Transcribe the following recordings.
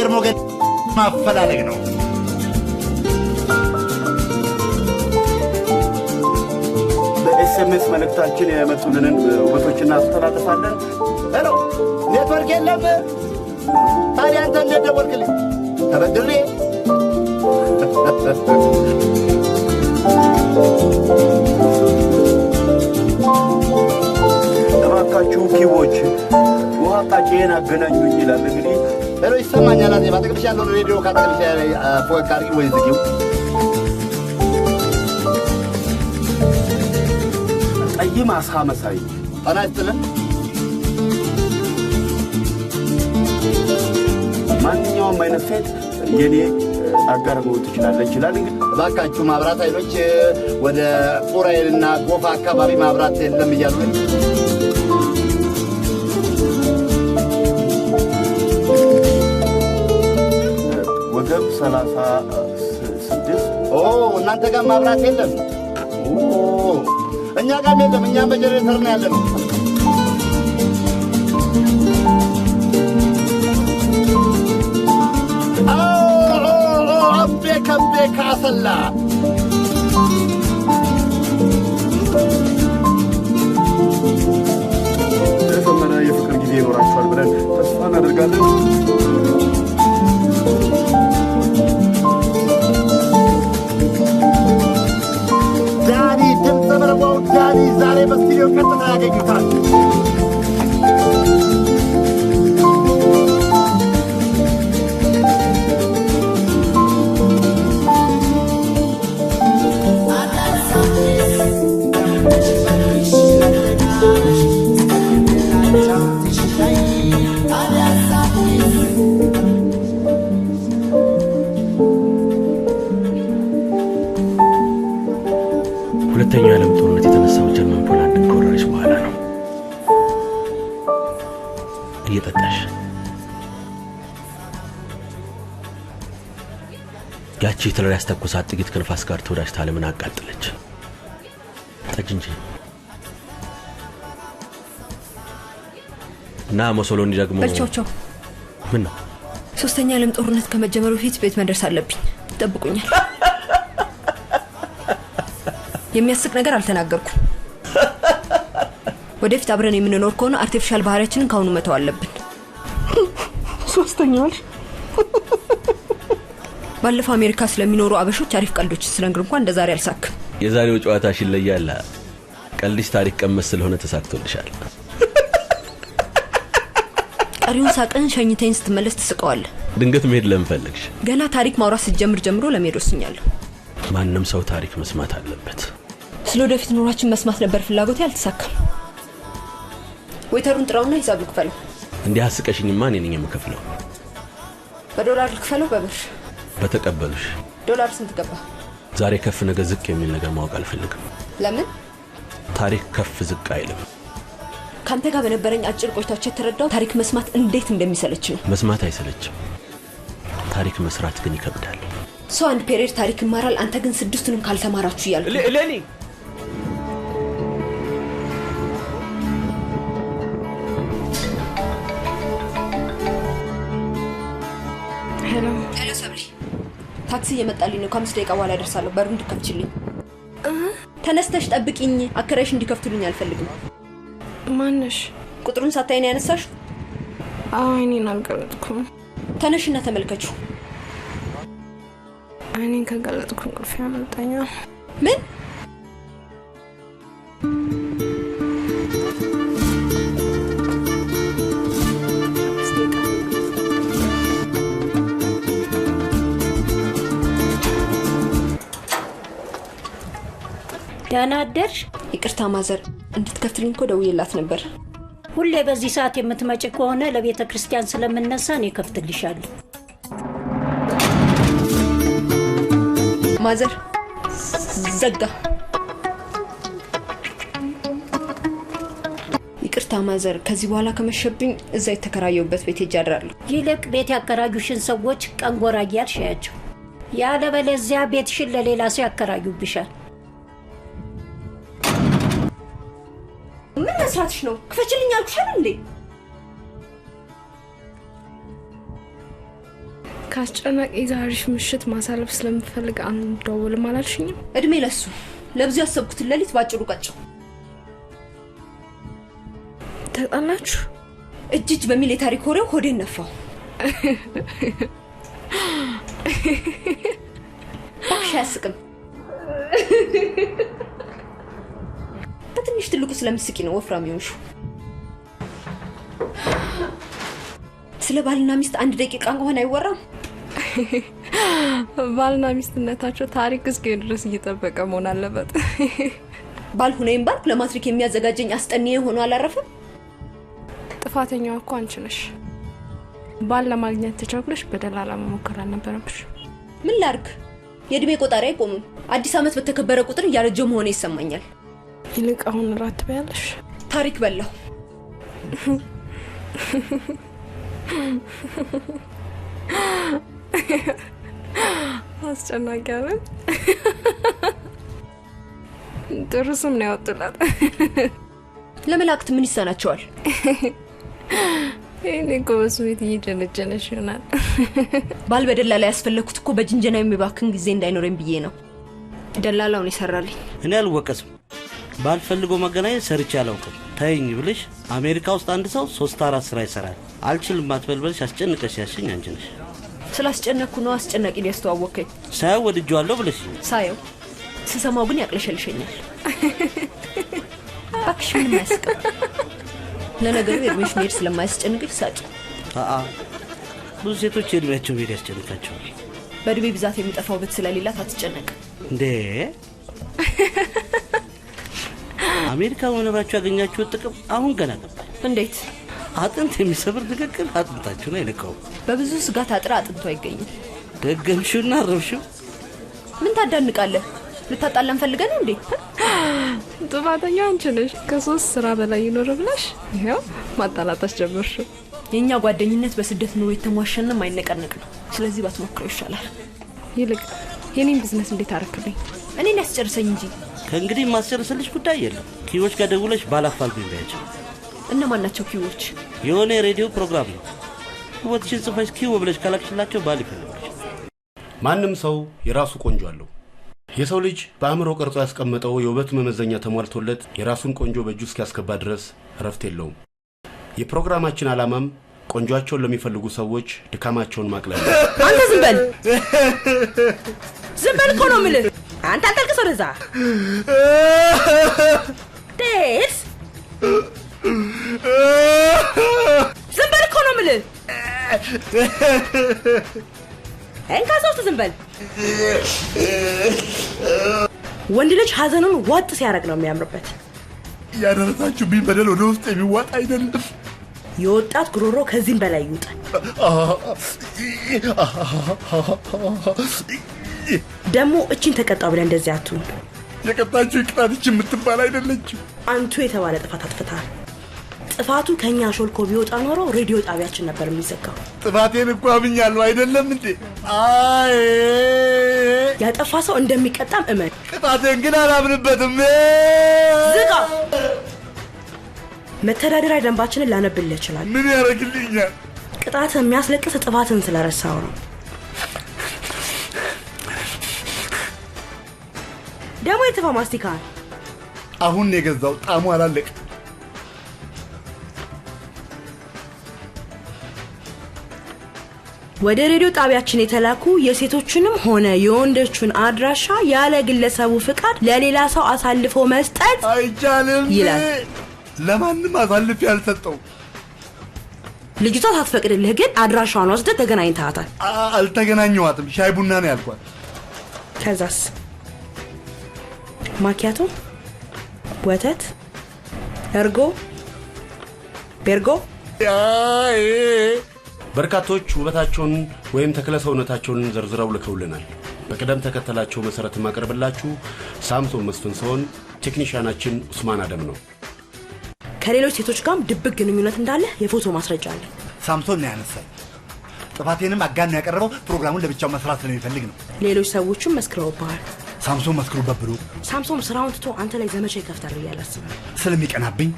አየር ሞገድ ማፈላለግ ነው። በኤስኤምኤስ መልእክታችን የመጡልንን ውበቶችና አስተላልፋለን። ሄሎ ኔትወርክ የለም። ታዲያ አንተ እንዴት ደወልክልኝ? ተበድሬ እባካችሁ ኪቦች ውሃ ቃጭን አገናኙኝ ይላል። እንግዲህ ሄሎ ይሰማኛል። አዜ ባጠቅልሽ ያለው ሬዲዮ ካጠቅልሽ ፎቅ አድርጊ ወይ ዝጊው። ጠይም አሳ መሳይ ጤና ይስጥልን። ማንኛውም አይነት ሴት የኔ አጋር መሆን ትችላለች ይላል። እንግዲህ እባካችሁ ማብራት ኃይሎች ወደ ኡራኤልና ጎፋ አካባቢ ማብራት የለም እያሉ ወገብ 36 እናንተ ጋር ማብራት የለም? እኛ ጋር የለም። እኛም በጀነሬተር ነው ያለነው። አቤ ካሰላ የተመረ የፍቅር ጊዜ ይኖራችኋል ብለን ተስፋ እናደርጋለን። ዳኒ ድምፅ መረቧው ዳኒ ዛሬ በስቱዲዮ ቀጥታ ያገኙታል። ሁለተኛው የዓለም ጦርነት የተነሳው ጀርመን ፖላንድን ከወረረች በኋላ ነው። እየጠጣሽ ያቺ ሂትለር ያስተኮሳት ጥቂት ከንፋስ ጋር ተወዳጅታ ዓለምን አቃጠለች። ጠጅ እንጂ እና ሞሶሎኒ ደግሞ በልቾቾ ምን ነው ሶስተኛው የዓለም ጦርነት ከመጀመሩ በፊት ቤት መድረስ አለብኝ። ጠብቁኛል። የሚያስቅ ነገር አልተናገርኩም። ወደፊት አብረን የምንኖር ከሆነ አርቲፊሻል ባህሪያችንን ካሁኑ መተው አለብን። ሶስተኛው ባለፈው አሜሪካ ስለሚኖሩ አበሾች አሪፍ ቀልዶች ስለነገር እንኳን እንደዛሬ አልሳክም። የዛሬው ጨዋታሽ ይለያል። ቀልድሽ ታሪክ ቀመስ ስለሆነ ተሳክቶልሻል። ቀሪውን ሳቀን ሸኝተኝ ስትመለስ ትስቀዋለህ። ድንገት መሄድ ለምን ፈለግሽ? ገና ታሪክ ማውራት ስትጀምር ጀምሮ ለመሄድ ወስኛለሁ። ማንንም ሰው ታሪክ መስማት አለበት። ስለወደፊት ኑሯችን መስማት ነበር ፍላጎቴ፣ አልተሳካም። ወይተሩን ጥራውና ሂሳብ ልክፈለው። እንዲህ አስቀሽኝማ እኔ ነኝ የምከፍለው። በዶላር ልክፈለው በብር? በተቀበሉሽ። ዶላር ስንት ገባ? ዛሬ ከፍ ነገ ዝቅ የሚል ነገር ማወቅ አልፈልግም። ለምን? ታሪክ ከፍ ዝቅ አይልም። ካንተ ጋር በነበረኝ አጭር ቆይታዎች የተረዳው ታሪክ መስማት እንዴት እንደሚሰለች ነው። መስማት አይሰለችም፣ ታሪክ መስራት ግን ይከብዳል። ሰው አንድ ፔሪየድ ታሪክ ይማራል፣ አንተ ግን ስድስቱንም ካልተማራችሁ እያልኩ ለኔ ሄሎ ሰብሪ፣ ታክሲ እየመጣልኝ ነው። ከ5 ደቂቃ በኋላ ደርሳለሁ። በሩን እንድከፍችልኝ። ተነስተሽ ጠብቂኝ። አከራይሽ እንዲከፍቱልኝ አልፈልግም። ማነሽ? ቁጥሩን ሳታይ ነው ያነሳሽ? እኔን አልገለጥኩም። ተነሽና ተመልከቹ። እኔን ከገለጥኩ እንቅልፍ ያመልጠኛል። ምን? ደህና አደርሽ? ይቅርታ ማዘር፣ እንድትከፍትልኝ እኮ ደውዬላት ነበር። ሁሌ በዚህ ሰዓት የምትመጪ ከሆነ ለቤተ ክርስቲያን ስለምነሳ እኔ ከፍትልሻለሁ። ማዘር ዘጋ። ይቅርታ ማዘር፣ ከዚህ በኋላ ከመሸብኝ እዛ የተከራየሁበት ቤት ሄጄ አድራለሁ። ይልቅ ቤት ያከራዩሽን ሰዎች ቀን ጎራ እያልሽ ያቸው። ያለበለዚያ ቤትሽን ለሌላ ሰው ያከራዩብሻል። ምን መስራትሽ ነው? ክፈችልኝ አልኩሽ አይደል እንዴ? ካስጨናቂ ጋርሽ ምሽት ማሳለፍ ስለምፈልግ አንደውል ማላልሽኝም? እድሜ ለሱ ለብዙ ያሰብኩት ለሊት ባጭሩ ቀጨው። ተጣላችሁ? እጅጅ በሚል የታሪክ ወሬው ሆዴን ነፋው። ባክሽ ያስቅም። በትንሽ ትልቁ ስለምስቂ ነው ወፍራም ይሆንሽ። ስለ ባልና ሚስት አንድ ደቂቃ እንኳን አይወራም። ባልና ሚስትነታቸው ታሪክ እስከ ድረስ እየተጠበቀ መሆን አለበት። ባልሆነም ባልኩ ለማትሪክ የሚያዘጋጀኝ አስጠንዬ ሆኖ አላረፈም። ጥፋተኛው እኮ አንቺ ነሽ። ባል ለማግኘት ተቻኩለሽ በደላላ መሞከር አልነበረብሽ። ምን ላርግ? የእድሜ ቆጣሪ አይቆምም። አዲስ ዓመት በተከበረ ቁጥር ያረጀው መሆኔ ይሰማኛል። ይልቅ አሁን ራት በያለሽ። ታሪክ በላው። አስጨናቂ አይደል? ጥሩ ስም ነው ያወጡላት። ለመላእክት ምን ይሳናቸዋል? እኔ ጎበዝ ቤት እየጀነጀነሽ ይሆናል። ባል በደላላ ያስፈለኩት እኮ በጅንጀና የሚባክን ጊዜ እንዳይኖረኝ ብዬ ነው። ደላላውን ይሰራልኝ። እኔ አልወቀስም። ባልፈልጎ መገናኘት ሰርቼ አላውቅም። ታይኝ ብለሽ አሜሪካ ውስጥ አንድ ሰው 3-4 ስራ ይሰራል። አልችልም ማትበልበልሽ አስጨንቀሽ ያሽኝ አንቺ ነሽ። ስላስጨነኩ ነው አስጨናቂ ሊያስተዋወቀኝ። ሳይው ወድጄዋለሁ ብለሽ ሳይው ስሰማው ግን ያቅለሸልሸኛል። ባክሽ ምን ያስቀር? ለነገሩ እድሜሽ መሄድ ስለማያስጨንቅሽ ሳቂ። ብዙ ሴቶች እድሜያቸው መሄድ ያስጨንቃቸዋል። በእድሜ ብዛት የሚጠፋው ውበት ስለሌላት አትጨነቅ እንዴ። አሜሪካ መኖራችሁ ያገኛችሁ ጥቅም አሁን ገና ገባኝ። እንዴት? አጥንት የሚሰብር ንግግር አጥንታችሁን አይነካውም። በብዙ ስጋት አጥራ አጥንቱ አይገኝም። ደገምሽውና አረብሽው። ምን ታዳንቃለህ? ልታጣላን ፈልገህ ነው እንዴ? ጥፋተኛው አንቺ ነሽ። ከ3 ስራ በላይ ይኖር ብለሽ ይሄው ማጣላታሽ ጀመርሽው። የኛ ጓደኝነት በስደት ኑሮ የተሟሸነም አይነቀነቅ ነው። ስለዚህ ባትሞክረው ይሻላል። ይልቅ የኔን ቢዝነስ እንዴት አረክልኝ? እኔን ያስጨርሰኝ እንጂ ከእንግዲህ ማስጨርስልሽ ጉዳይ የለም። ኪዎች ጋር ደውለሽ ባላፋልጉኝ በያቸው። እነማን ናቸው ኪዎች? የሆነ የሬዲዮ ፕሮግራም ነው። ወጥሽን ጽፈሽ ኪው ብለሽ ካላክሽላቸው ባል ይፈልጋል። ማንም ሰው የራሱ ቆንጆ አለው። የሰው ልጅ በአእምሮ ቀርጾ ያስቀመጠው የውበት መመዘኛ ተሟልቶለት የራሱን ቆንጆ በእጁ እስኪያስገባ ድረስ እረፍት የለውም። የፕሮግራማችን ዓላማም ቆንጆአቸውን ለሚፈልጉ ሰዎች ድካማቸውን ማቅለል ነው። አንተ ዝም በል! ዝም በል እኮ ነው የምልህ። አንተ አታልቅስ ወደዛ። ዴስ ዝም በል እኮ ነው የምልህ። እንካ ሶስት ዝም በል። ወንድ ልጅ ሀዘኑን ዋጥ ሲያደርግ ነው የሚያምርበት። ያደረሳችሁብኝ በደል ወደ ውስጥ የሚዋጥ አይደለም። የወጣት ጉሮሮ ከዚህም በላይ ይውጣ። ደግሞ እቺን ተቀጣ ብለህ እንደዚህ አትሁን። የቀጣችሁ ቅጣት እቺ የምትባል አይደለችም። አንቱ የተባለ ጥፋት አጥፍተሃል። ጥፋቱ ከኛ ሾልኮ ቢወጣ ኖሮ ሬዲዮ ጣቢያችን ነበር የሚዘጋው። ጥፋቴን እኮ አምኛለሁ አይደለም እንዴ? አይ ያጠፋ ሰው እንደሚቀጣም እመን። ቅጣቴን ግን አላምንበትም። ዝጋ። መተዳደሪያ ደንባችንን ላነብልህ ይችላል። ምን ያደርግልኛል? ቅጣት የሚያስለቅስ ጥፋትን ስለረሳው ነው። ደግሞ የተፋ ማስቲካ አሁን የገዛው ጣሙ አላለቅ። ወደ ሬዲዮ ጣቢያችን የተላኩ የሴቶችንም ሆነ የወንዶችን አድራሻ ያለ ግለሰቡ ፍቃድ ለሌላ ሰው አሳልፎ መስጠት አይቻልም ይላል። ለማንም አሳልፍ ያልሰጠው። ልጅቷ ሳትፈቅድልህ ግን አድራሻዋን ወስደህ ተገናኝተሃታል። አልተገናኘኋትም። ሻይ ቡና ነው ያልኳት። ከዛስ ማኪያቶ፣ ወተት፣ እርጎ፣ ቤርጎ። በርካቶች ውበታቸውን ወይም ተክለ ሰውነታቸውን ዘርዝረው ልከውልናል። በቅደም ተከተላቸው መሰረት ማቀርብላችሁ ሳምሶን መስፍን ሲሆን ቴክኒሻናችን ኡስማን አደም ነው። ከሌሎች ሴቶች ጋርም ድብቅ ግንኙነት እንዳለ የፎቶ ማስረጃ አለ። ሳምሶን ነው ያነሳኝ። ጥፋቴንም አጋን ያቀረበው ፕሮግራሙን ለብቻው መስራት ስለሚፈልግ ነው። ሌሎች ሰዎችም መስክረውብሃል። ሳምሶን መስክሩበት ብሎ ሳምሶን ስራውን ትቶ አንተ ላይ ዘመቻ ይከፍታል ብዬ አላስብም። ስለሚቀናብኝ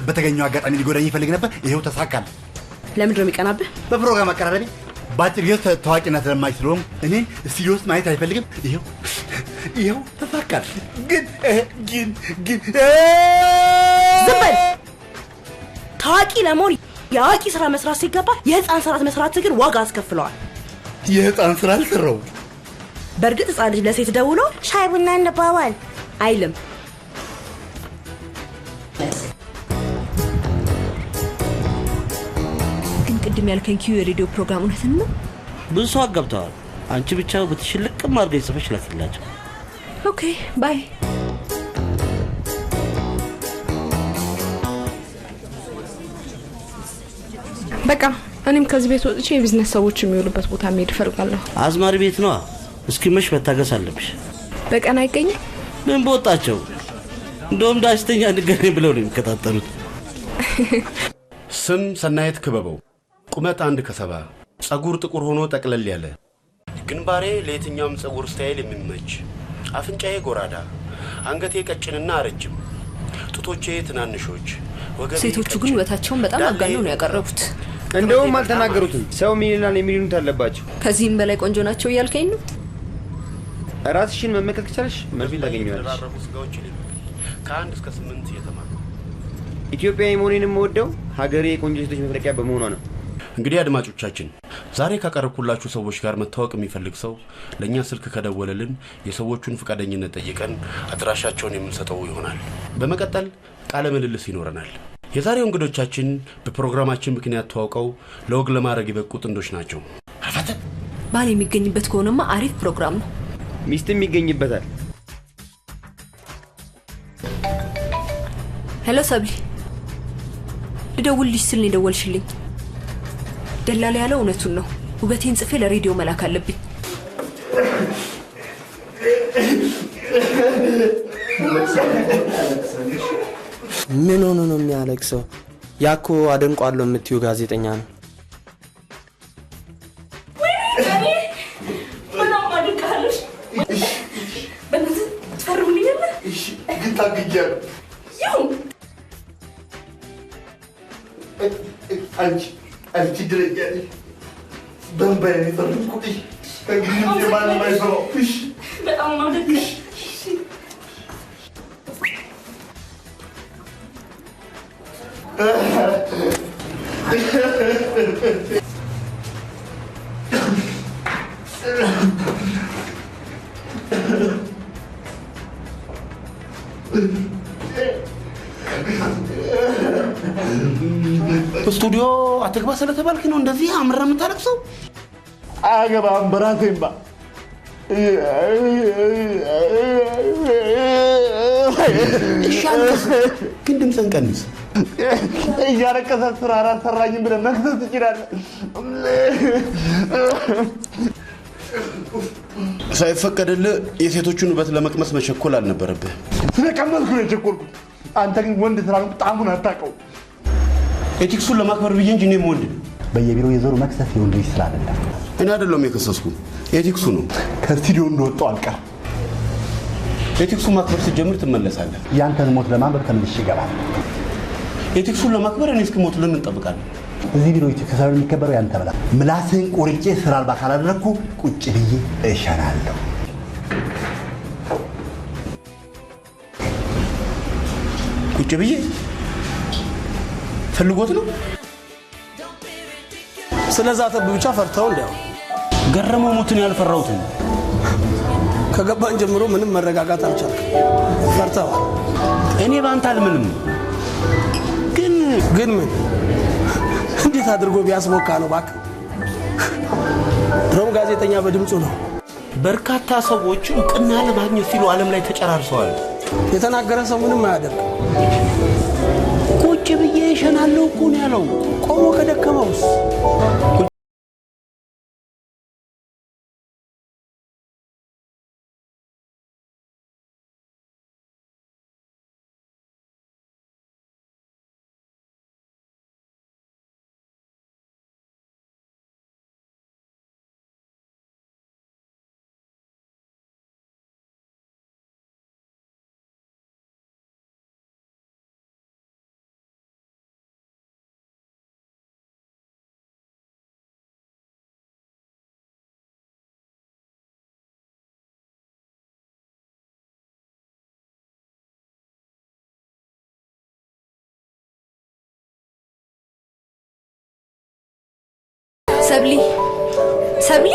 በተገኘው አጋጣሚ ሊጎዳኝ ይፈልግ ነበር። ይሄው ተሳካል። ለምንድን ነው የሚቀናብህ? በፕሮግራም አቀራረቢ ባጭር ጊዜ ታዋቂነት ለማይችለውም እኔ ስቱዲዮ ውስጥ ማየት አይፈልግም። ይኸው ተሳካል። ግን ዝም በል። ታዋቂ ለመሆን የአዋቂ ስራ መስራት ሲገባ የህፃን ስራ መስራት ግን ዋጋ አስከፍለዋል። የህፃን ስራ አልሰራው። በእርግጥ ህፃን ልጅ ለሴት ደውሎ ሻይ ቡና እንባባል አይልም። ግን ቅድም ያልከኝ ኪዩ የሬዲዮ ፕሮግራም እውነትን ነው? ብዙ ሰው አገብተዋል። አንቺ ብቻ ብትሽልቅም አድርገሽ ጽፈሽ ላክላቸው። ኦኬ ባይ። በቃ እኔም ከዚህ ቤት ወጥቼ የቢዝነስ ሰዎች የሚውሉበት ቦታ መሄድ እፈልጋለሁ። አዝማሪ ቤት ነዋ። እስኪመሽ መታገስ አለብሽ። በቀን አይገኝም። ምን በወጣቸው እንደውም ዳሽተኛ እንገናኝ ብለው ነው የሚከታተሉት። ስም ሰናየት ክበበው፣ ቁመት 1 ከ70፣ ጸጉር ጥቁር ሆኖ ጠቅለል ያለ፣ ግንባሬ ለየትኛውም ጸጉር ስታይል የሚመች፣ አፍንጫዬ ጎራዳ፣ አንገቴ ቀጭንና ረጅም፣ ጡቶቼ ትናንሾች፣ ወገቤ ሴቶቹ ግን ውበታቸውን በጣም አጋነው ነው ያቀረቡት። እንደውም አልተናገሩትም። ሰው ሚሊዮናል የሚሉት አለባቸው። ከዚህም በላይ ቆንጆ ናቸው እያልከኝ ነው? ራስሽን መመከት ከቻልሽ መርፊ ታገኘዋለሽ። ከ1 እስከ 8 የተማሩ ኢትዮጵያዊ መሆኔን የምወደው ሀገሬ የቆንጆ ሴቶች መፍለቂያ በመሆኗ ነው። እንግዲህ አድማጮቻችን ዛሬ ካቀረብኩላችሁ ሰዎች ጋር መታወቅ የሚፈልግ ሰው ለእኛ ስልክ ከደወለልን የሰዎቹን ፈቃደኝነት ጠይቀን አድራሻቸውን የምንሰጠው ይሆናል። በመቀጠል ቃለ ምልልስ ይኖረናል። የዛሬው እንግዶቻችን በፕሮግራማችን ምክንያት ተዋውቀው ለወግ ለማድረግ የበቁ ጥንዶች ናቸው። ባል የሚገኝበት ከሆነማ አሪፍ ፕሮግራም ነው። ሚስትም ይገኝበታል። ሄሎ ሰብሊ፣ ልደውልልሽ ስል ነው የደወልሽልኝ። ደላላ ያለው እውነቱን ነው። ውበቴን ጽፌ ለሬዲዮ መላክ አለብኝ። ምን ሆኖ ነው የሚያለቅሰው? ያኮ አደንቋለሁ የምትዩ ጋዜጠኛ ነው። አንቺ ድረኛለሽ በንበሬ የፈረምኩሽ ከግንኙነት የማንም አይሰራው። በጣም ማደግሽ ስቱዲዮ አትግባ ስለተባልክ ነው እንደዚህ አምራ የምታለቅሰው? አገባም በራሴማ እሻለስ ግን ድምፅን ቀንስ። እያለቀሰ ስራ አላሰራኝም ብለህ መክሰስ ትችላለህ። ሳይፈቀድልህ የሴቶቹን ውበት ለመቅመስ መቸኮል አልነበረብህ። ስለቀመስኩ ነው የቸኮልኩት። አንተ ግን ወንድ ስራ ጣሙን አታውቀው። ኤቲክሱን ለማክበር ብዬ እንጂ እኔም ወንድ ነው። በየቢሮው የዞሩ መክሰስ የወንድ ልጅ ስራ አይደለም። እኔ አይደለሁም የከሰስኩ፣ ኤቲክሱ ነው። ከስቱዲዮ እንደወጣው አልቀርም። ኤቲክሱን ማክበር ስትጀምር ትመለሳለህ። ያንተን ሞት ለማንበብ ተመልሼ እገባለሁ። ኤቲክሱን ለማክበር እኔ እስክሞት ለምን እንጠብቃለን? እዚህ ቢሮ ኤቲክስ ሳይሆን የሚከበረው ያንተ ብላ። ምላስህን ቆርጬ ስራ አልባ ካላደረግኩ ቁጭ ብዬ እሸናለሁ። ቁጭ ብዬ ፈልጎት ነው። ስለዛ ተብ ብቻ ፈርተው እንዲያው ገረመው ሞትን ያልፈራሁትን ከገባን ጀምሮ ምንም መረጋጋት አልቻልኩም። ፈርተው እኔ ባንተ አልምንም። ግን ምን እንዴት አድርጎ ቢያስሞካ ነው? እባክህ ድሮም ጋዜጠኛ በድምፁ ነው። በርካታ ሰዎች እውቅና ለማግኘት ሲሉ ዓለም ላይ ተጨራርሰዋል። የተናገረ ሰው ምንም አያደርግ። ቁጭ ብዬ እሸናለሁ እኮ ነው ያለው። ቆሞ ከደከመውስ ሰብሊ ሰብሊ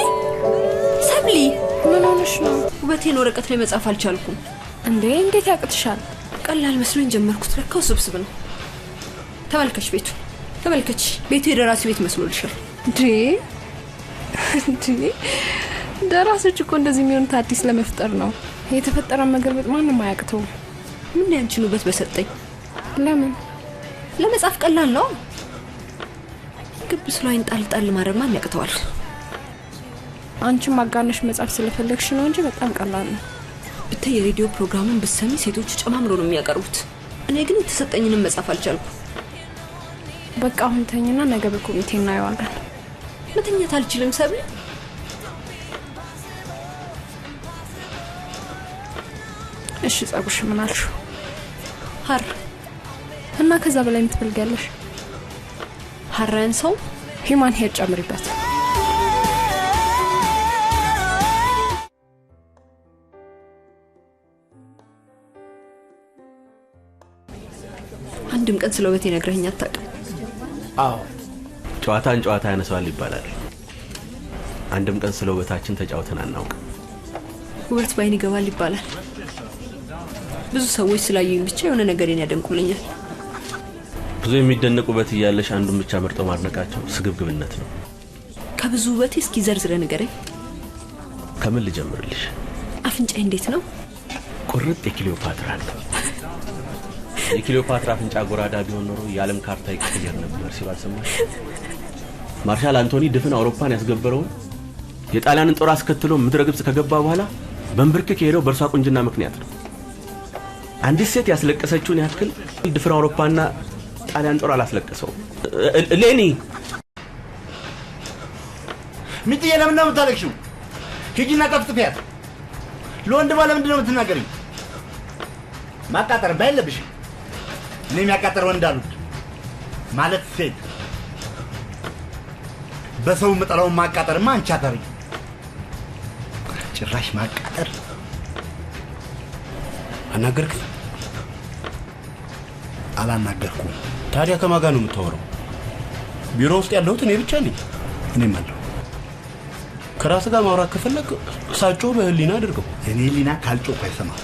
ሰብሊ ምን ሆነሽ ነው? ውበቴን ወረቀት ላይ መጻፍ አልቻልኩም። እንዴ እንዴት ያቅትሻል? ቀላል መስሎኝ ጀመርኩት፣ ለካ ውስብስብ ነው። ተመልከች ቤቱ፣ ተመልከች ቤቱ የደራሲ ቤት መስሎልሻል? እንዴ ደራሲዎች እኮ እንደዚህ የሚሆኑት አዲስ ለመፍጠር ነው። የተፈጠረ መገልበጥ ማንም አያቅተውም። ምን ያንቺን ውበት በሰጠኝ። ለምን ለመጻፍ ቀላል ነው። ግብስ ላይ ጣል ማድረግ ማን ያቅተዋል? አንቺ ማጋነሽ መጻፍ ስለፈለግሽ ነው እንጂ በጣም ቀላል ነው። ብታይ የሬዲዮ ፕሮግራሙን ብትሰሚ ሴቶቹ ጨማምሮ ነው የሚያቀርቡት። እኔ ግን የተሰጠኝንም መጻፍ አልቻልኩም። በቃ አሁን ተኝና ነገ በኮሚቴ እናየዋለን። መተኛት አልችልም ሰብሊ። እሺ ጸጉርሽ ምን አልሽው? ሀር እና ከዛ በላይ የምትፈልጊያለሽ? ሀራን ሰው ሂማን ሄር ጨምሪበት። አንድም ቀን ስለ ውበቴ ነግረኸኝ አታውቅም። አዎ ጨዋታን ጨዋታ ያነሳዋል ይባላል። አንድም ቀን ስለ ውበታችን ተጫውተን አናውቅም። ውበት ባይን ይገባል ይባላል። ብዙ ሰዎች ስላዩኝ ብቻ የሆነ ነገርን ያደንቁልኛል። ብዙ የሚደነቅ ውበት እያለሽ አንዱን ብቻ መርጦ ማድነቃቸው ስግብግብነት ነው። ከብዙ ውበት እስኪ ዘርዝረ ንገረኝ። ከምን ልጀምርልሽ? አፍንጫ እንዴት ነው? ቁርጥ የክሊዮፓትራ ነው። የክሊዮፓትራ አፍንጫ ጎራዳ ቢሆን ኖሮ የዓለም ካርታ ይቀየር ነበር ሲባል ሰማሽ? ማርሻል አንቶኒ ድፍን አውሮፓን ያስገበረውን የጣሊያንን ጦር አስከትሎ ምድረ ግብጽ ከገባ በኋላ በንብርክክ የሄደው በእርሷ ቁንጅና ምክንያት ነው። አንዲት ሴት ያስለቀሰችውን ያክል ድፍን አውሮፓና ጣሊያን ጦር አላስለቀሰው። ሌኒ ሚጥዬ ለምን ነው የምታለቅሽው? ሂጂና ጠፍጥፊያት። ለወንድ ባለ ምንድን ነው የምትናገሪው? ማቃጠር ባይለብሽ እኔ የሚያቃጠር ወንድ አሉት ማለት ሴት በሰው መጠላውን ማቃጠርማ አንቺ አታሪ። ጭራሽ ማቃጠር አናገርክ? አላናገርኩም። ታዲያ ከማን ጋር ነው የምታወራው? ቢሮ ውስጥ ያለሁት እኔ ብቻ ነኝ። እኔም አለሁ። ከራስ ጋር ማውራት ከፈለክ ሳጮ በህሊና አድርገው። እኔ ህሊና ካልጮህ አይሰማም።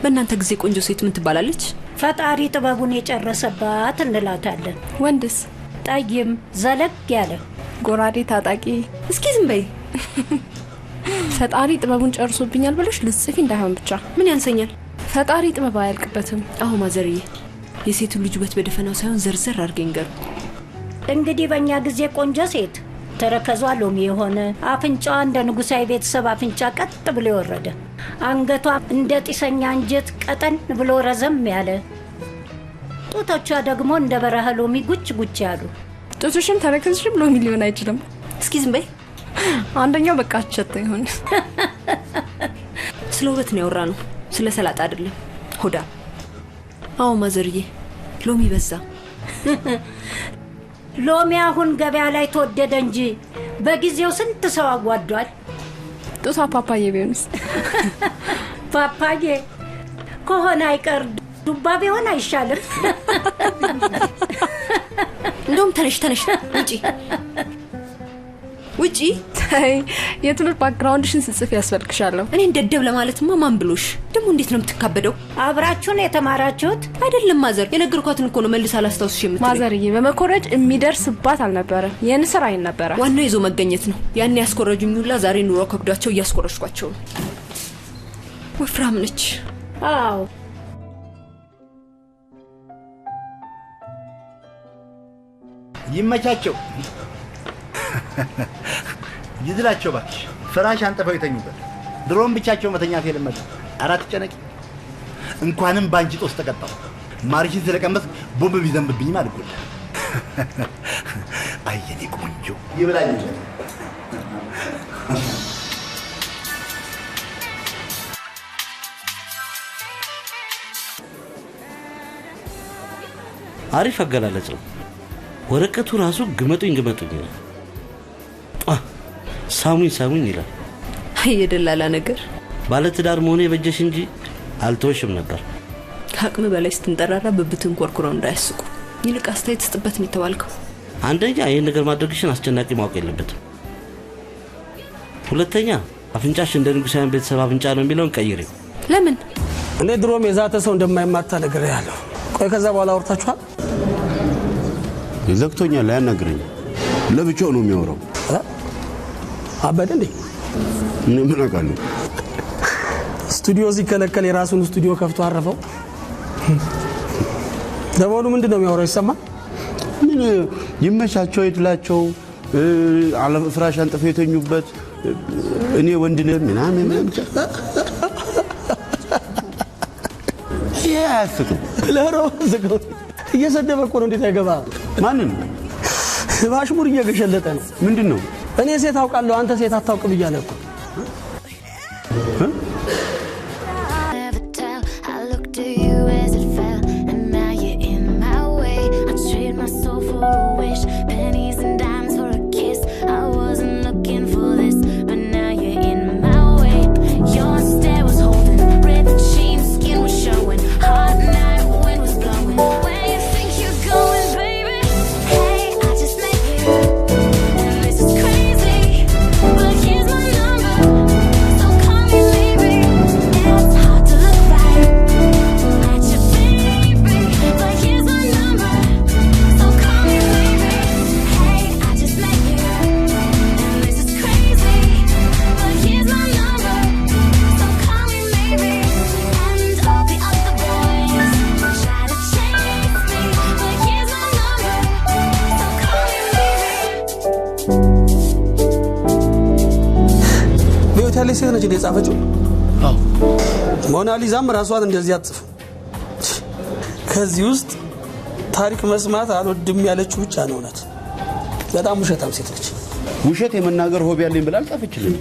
በእናንተ ጊዜ ቆንጆ ሴት ምን ትባላለች? ፈጣሪ ጥበቡን የጨረሰባት እንላታለን። ወንድስ? ጠይም ዘለግ ያለ ጎራዴ ታጣቂ። እስኪ ዝም በይ። ፈጣሪ ጥበቡን ጨርሶብኛል ብለሽ ልጽፊ እንዳይሆን ብቻ። ምን ያንሰኛል? ፈጣሪ ጥበብ አያልቅበትም። አሁ ማዘርዬ፣ የሴቱ ልጅ ውበት በደፈናው ሳይሆን ዘርዘር አድርገኝ ገሩ። እንግዲህ በእኛ ጊዜ ቆንጆ ሴት ተረከዟ ሎሚ የሆነ አፍንጫዋ እንደ ንጉሳዊ ቤተሰብ አፍንጫ ቀጥ ብሎ የወረደ አንገቷ እንደ ጢሰኛ አንጀት ቀጠን ብሎ ረዘም ያለ ጡቶቿ ደግሞ እንደ በረሃ ሎሚ ጉች ጉች ያሉ። ጡቶሽም ተረከዝሽም ሎሚ ሊሆን አይችልም። እስኪ ዝም በይ። አንደኛው በቃ አቸተ ይሆን። ስለ ውበት ነው ያወራነው፣ ስለ ሰላጣ አይደለም። ሆዳ። አዎ ማዘርዬ፣ ሎሚ በዛ። ሎሚ አሁን ገበያ ላይ ተወደደ እንጂ በጊዜው ስንት ሰው አጓዷል። ጡቷ ፓፓዬ ቢሆንስ? ፓፓዬ ከሆነ አይቀር ዱባ ቢሆን አይሻልም? እንደውም ተነሽ ውጪ። ታይ የትምህርት ባክግራውንድሽን ስጽፍ ያስፈልግሻለሁ። እኔ እንደደብ ለማለትማ ማን ብሎሽ? ደግሞ እንዴት ነው የምትካበደው? አብራችሁን የተማራችሁት? አይደለም ማዘር፣ የነገርኳትን እኮ ነው መልስ አላስታውስሽ የምትለኝ። ማዘርዬ በመኮረጅ የሚደርስባት አልነበረ፣ የንስር አይን ነበረ። ዋናው ይዞ መገኘት ነው። ያን ያስኮረጁኝ ሁላ ዛሬ ኑሮ ከብዷቸው እያስኮረጅኳቸው ነው። ወፍራም ነች። አዎ ይመቻቸው። ይዝላቸው ባክሽ። ፍራሽ አንጥፈው ይተኙበት። ድሮም ብቻቸው መተኛት የለመዱ። አራት ጨነቂ እንኳንም ባንቺ ጦስ ተቀጣው። ማርሽን ስለቀመስ ቦምብ ቢዘንብብኝ ማለት ነው። አየኔ ቆንጆ ይብላኝ። አሪፍ አገላለጽ ነው። ወረቀቱ ራሱ ግመጡኝ ሳሙኝ ይላል። የደላላ ነገር። ባለትዳር መሆኔ በጀሽ እንጂ አልተወሽም ነበር። ከአቅም በላይ ስትንጠራራ ብብትን ኮርኩረው እንዳያስቁ ይልቅ አስተያየት ስጥበት ነው የተባልከው። አንደኛ ይሄን ነገር ማድረግሽን አስጨናቂ ማወቅ የለበትም። ሁለተኛ አፍንጫሽ እንደ ንጉሳውያን ቤተሰብ አፍንጫ ነው የሚለውን ቀይሪ። ለምን? እኔ ድሮም የዛተ ሰው እንደማይማታ ነገር ያለው። ቆይ ከዛ በኋላ አውርታችኋል? ይዘክቶኛል ያናግረኝ። ለብቻው ነው የሚያወራው። አበደ እንዴ? ምን አውቃለሁ። ስቱዲዮ ሲከለከል የራሱን ስቱዲዮ ከፍቶ አረፈው። ደሞኑ ምንድነው የሚያወራው ይሰማል? ምን ይመቻቸው ይድላቸው አለ ፍራሽ አንጥፈው የተኙበት እኔ ወንድ ነኝ ምናምን ያስከው ለሮዝከው እየሰደበ እኮ ነው። እንዴት አይገባ? ማንን ባሽሙር እየገሸለጠ ነው። ምንድነው? እኔ ሴት አውቃለሁ አንተ ሴት አታውቅም እያለ እኮ ሴት ነች እንደ ጻፈችው? አዎ ሞናሊዛም ራሷን እንደዚህ አጽፍ። ከዚህ ውስጥ ታሪክ መስማት አልወድም ያለችው ብቻ ነው እውነት። በጣም ውሸታም ሴት ነች። ውሸት የመናገር ሆቢ ያለኝ ብላ አልጻፈችልኝ።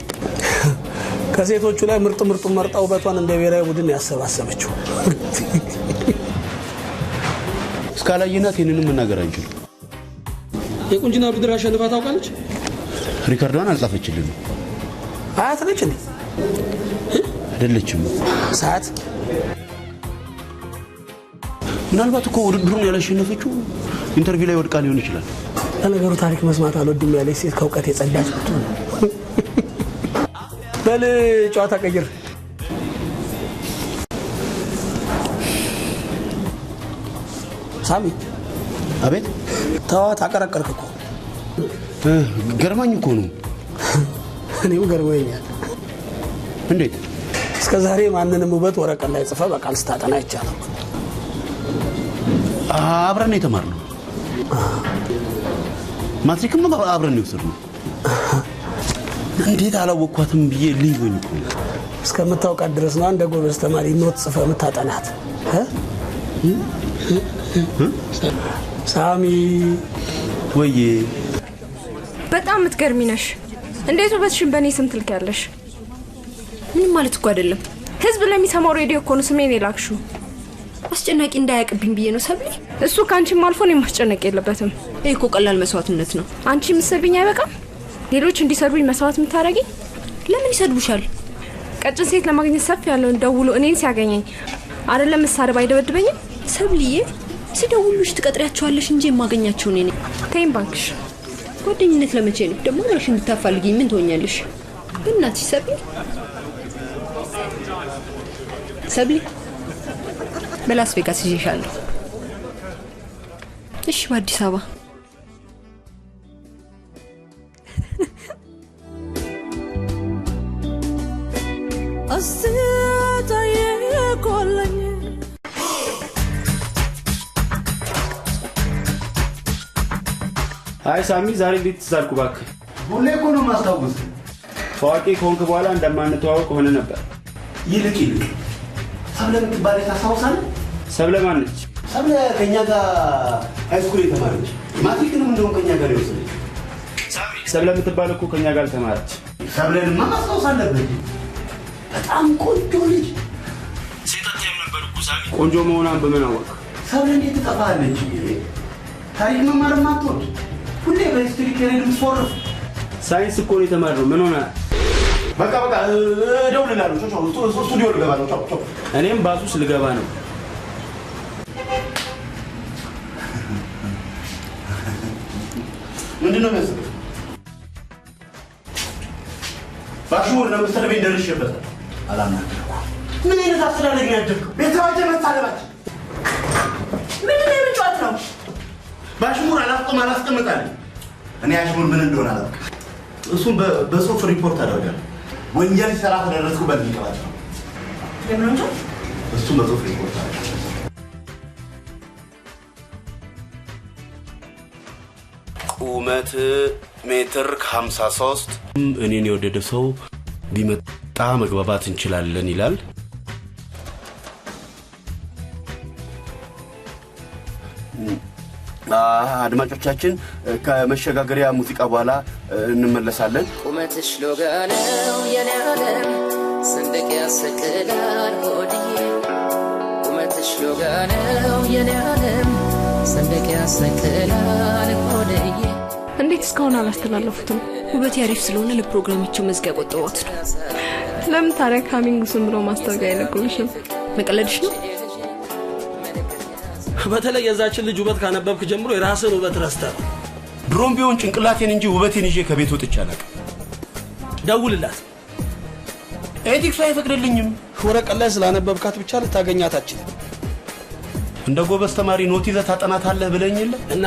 ከሴቶቹ ላይ ምርጥ መርጣ ውበቷን እንደ ብሔራዊ ቡድን ያሰባሰበችው። እስካላየናት ይሄንንም መናገር አንችልም። የቁንጅና ውድድር አሸንፋ ታውቃለች? ሪካርዶን አልጻፈችልኝ። አያት ነች እንዴ? አይደለችም። ሰዓት ምናልባት እኮ ውድድሩን ያላሸነፈችው ኢንተርቪው ላይ ወድቃ ሊሆን ይችላል። ለነገሩ ታሪክ መስማት አልወድም ያለች ሴት ከእውቀት የጸዳች ብትሆን። በል ጨዋታ ቀይር። ሳሚ። አቤት። ተዋት አቀረቀርክ እኮ። ገርማኝ እኮ ነው። እኔም ገርሞኛል። እንዴት? እስከ ዛሬ ማንንም ውበት ወረቀት ላይ ጽፈ በቃል ስታጠና ይቻላል። አብረን የተማርነው ማትሪክም አብረን የወሰድነው። እንዴት አላወቅኳትም ብዬ ልዩኝ እኮ እስከምታውቃት ድረስ ነው እንደ ጎበዝ ተማሪ ኖት ጽፈ የምታጠናት። ሳሚ ወይ በጣም የምትገርሚ ነሽ። እንዴት ውበትሽን በእኔ ስም ትልኪያለሽ? ምንም ማለት እኮ አይደለም። ህዝብ ለሚሰማው ሬዲዮ እኮ ነው ስሜን የላክሽው። አስጨናቂ እንዳያቅብኝ ብዬ ነው ሰብሊ። እሱ ካንቺም አልፎ እኔን ማስጨነቅ የለበትም። ይሄ እኮ ቀላል መስዋዕትነት ነው። አንቺ ምትሰድብኝ አይበቃም? ሌሎች እንዲሰድቡኝ መስዋዕት የምታረጊ? ለምን ይሰድቡሻል? ቀጭን ሴት ለማግኘት ሰፍ ያለውን ደውሎ እኔን ሲያገኘኝ አይደለም መሳደብ አይደበድበኝም? ሰብሊዬ ሲደውሉሽ ትቀጥሪያቸዋለሽ እንጂ የማገኛቸው እኔ ነኝ። ተይም ባንክሽ። ጓደኝነት ለመቼ ነው ደግሞ? አብረሽን ብታፋልጊኝ ምን ትሆኛለሽ? በእናትሽ ሰብሊ ሰብሊ በላስ ቬጋስ ይዤሻለሁ። እሺ በአዲስ አበባ አስተያየ ኮለኝ አይ ሳሚ ዛሬ እንዴት ተሳልኩ እባክህ? ሁሌ እኮ ነው ማስታወስ። ታዋቂ ከሆንክ በኋላ እንደማንተዋወቅ ሆነ ነበር። ይልቅ ሰብለ የምትባል ታስታውሳለህ? ሰብለ ማነች? ሰብለ ከኛ ጋር ሃይስኩል የተማረች ማትሪክንም እንደውም ከኛ ጋር የወሰደች ሰብለ የምትባል እኮ ከኛ ጋር ተማረች። ሰብለንማ ማስታወስ አለብህ። በጣም ቆንጆ ልጅ ሴታም ነበር እኮ ሳሚ። ቆንጆ መሆኗን በምን አወቅ? ሰብለ እንዴት ትጠፋለች? ታሪክ መማር ማትወድ ሁሌ በሂስትሪ ፔሪድ ምትፎርፍ። ሳይንስ እኮ ነው የተማረው። ምን ሆነ? በቃ ደውልላለሁ። ስቱዲዮ ልገባ ነው። እኔም ባሱስ ልገባ ነው። ምንድን ነው የሚያስበው? ባሽሙር ለምትሰለበኝ ደርሼበታል። አላናገርኩም። ምን አይነት አስተዳደግ ነው ያደረገው? ቤተሰባችን መሳለባችን ምንድን ነው የምንጫወት ነው? ባሽሙር አላስቀምጣለሁ። እኔ አሽሙር ምን እንደሆነ አላውቅም። እሱም በጽሁፍ ሪፖርት አደርጋለሁ። ወንጀል ሲሰራ ተደረስኩበት ይቀራል። ለምን ወንጀል? እሱም በጽሁፍ ሪፖርት አደርጋለሁ። ቁመት ሜትር ከ53 እኔን የወደደ ሰው ቢመጣ መግባባት እንችላለን ይላል። አድማጮቻችን ከመሸጋገሪያ ሙዚቃ በኋላ እንመለሳለን። ቁመትሽ ሎጋ ነው የኔ ዓለም ሰንደቅ ያሰቅላል ሆድዬ ቁመትሽ ሎጋ ነው የኔ ዓለም ሰንደቅ ያሰቅላል ሆድዬ። እንዴት እስካሁን አላስተላለፉትም? ውበት ያሪፍ ስለሆነ ለፕሮግራማቸው መዝጊያ ቆጥበውት ነው። ለምን ታዲያ ካሚንግ ዝም ብሎ ማስታወቂያ አይለቁልሽም? መቀለድሽ ነው? በተለይ የዛችን ልጅ ውበት ካነበብክ ጀምሮ የራስን ውበት ረስተህ ነው። ድሮም ቢሆን ጭንቅላቴን እንጂ ውበቴን ይዤ ከቤት ወጥቼ አላውቅም። ደውልላት። ኤቲክሱ አይፈቅድልኝም። ወረቀት ላይ ስላነበብካት ብቻ ልታገኛት አትችልም። እንደ ጎበዝ ተማሪ ኖት ይዘህ ታጠናታለህ ብለኝ የለ እና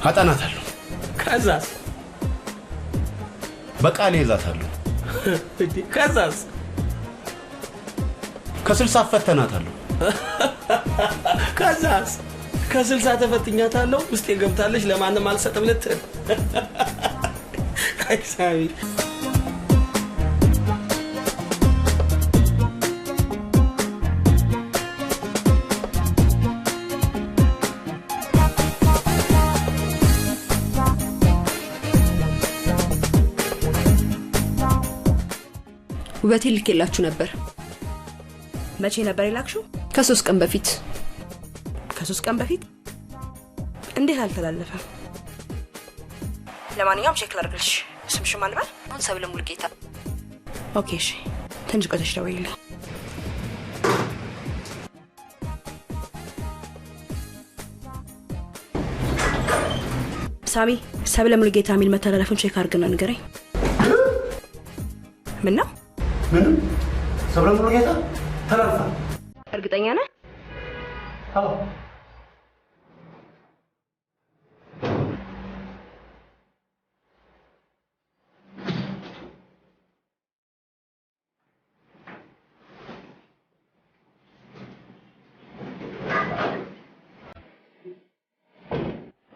አጠናታለሁ። ከዛስ? በቃሌ ይዛታለሁ። ከዛስ? ከ60 ፈተናታለሁ። ከዛስ? ከ60 ተፈትኛታለሁ ውስጥ ገብታለች ለማንም አልሰጥም ልትል። አይሳቢ ውበቴ ልኬላችሁ ነበር። መቼ ነበር የላክሽው? ከ3 ቀን በፊት። ከ3 ቀን በፊት? እንዴት አልተላለፈም? ለማንኛውም ቼክ ላድርግልሽ። ስምሽ ማን ነበር? ሰብለ ሙልጌታ። ኦኬ እሺ፣ ትንሽ ቆይተሽ ደውይልኝ። ሳሚ፣ ሰብለ ሙልጌታ የሚል መተላለፉን ቼክ አድርግና ንገረኝ። ምን ነው? ምንም ሰብለ ሙልጌታ ተላልፋ። እርግጠኛ ነህ? አዎ።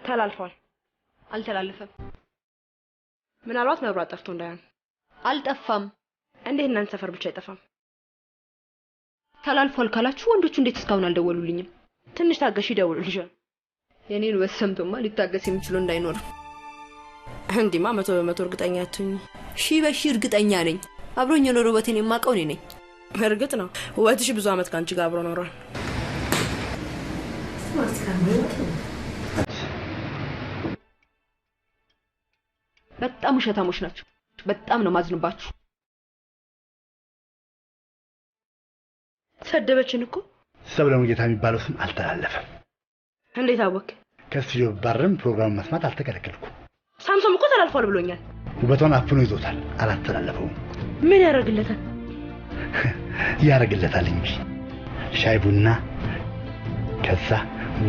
ተላልፏል። አልተላለፈም። ምናልባት መብራት ጠፍቶ እንዳይሆን። አልጠፋም። እንዴት እናንተ ሰፈር ብቻ አይጠፋም? ተላልፏል ካላችሁ ወንዶቹ እንዴት እስካሁን አልደወሉልኝም? ትንሽ ታገሽ፣ ይደውሉልሻል። የኔን ወሰምቶማ ሊታገስ የሚችለው እንዳይኖር። እንዲማ 100% እርግጠኛ አትሁኝ። ሺህ በሺህ እርግጠኛ ነኝ። አብሮኝ የኖረ ውበቴን የማውቀው እኔ ነኝ። እርግጥ ነው ውበትሽ ብዙ አመት ካንቺ ጋር አብሮ ኖሯል። በጣም ውሸታሞች ናቸው። በጣም ነው ማዝንባችሁ። ሰደበችን እኮ። ሰብለ ሙልጌታ የሚባለው ስም አልተላለፈም። እንዴት አወቅ? ከስቱዲዮ ባረም ፕሮግራም መስማት አልተከለከልኩም። ሳምሶም እኮ ተላልፏል ብሎኛል። ውበቷን አፍኖ ይዞታል፣ አላስተላለፈውም። ምን ያደርግለታል? ያደርግለታል እንጂ ሻይ ቡና፣ ከዛ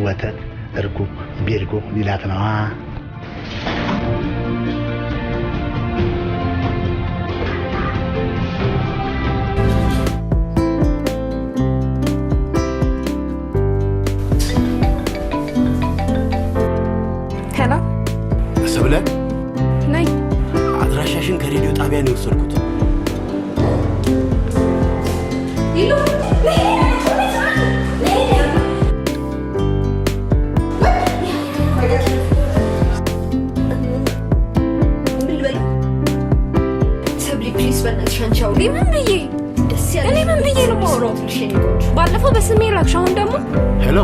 ወተት፣ እርጎ፣ ቤርጎ ሊላት ነዋ። ሰብለ ነይ። አድራሻሽን ከሬዲዮ ጣቢያ ነው የወሰድኩት። ባለፈው በስሜ ላክሽ፣ አሁን ደግሞ ሄሎ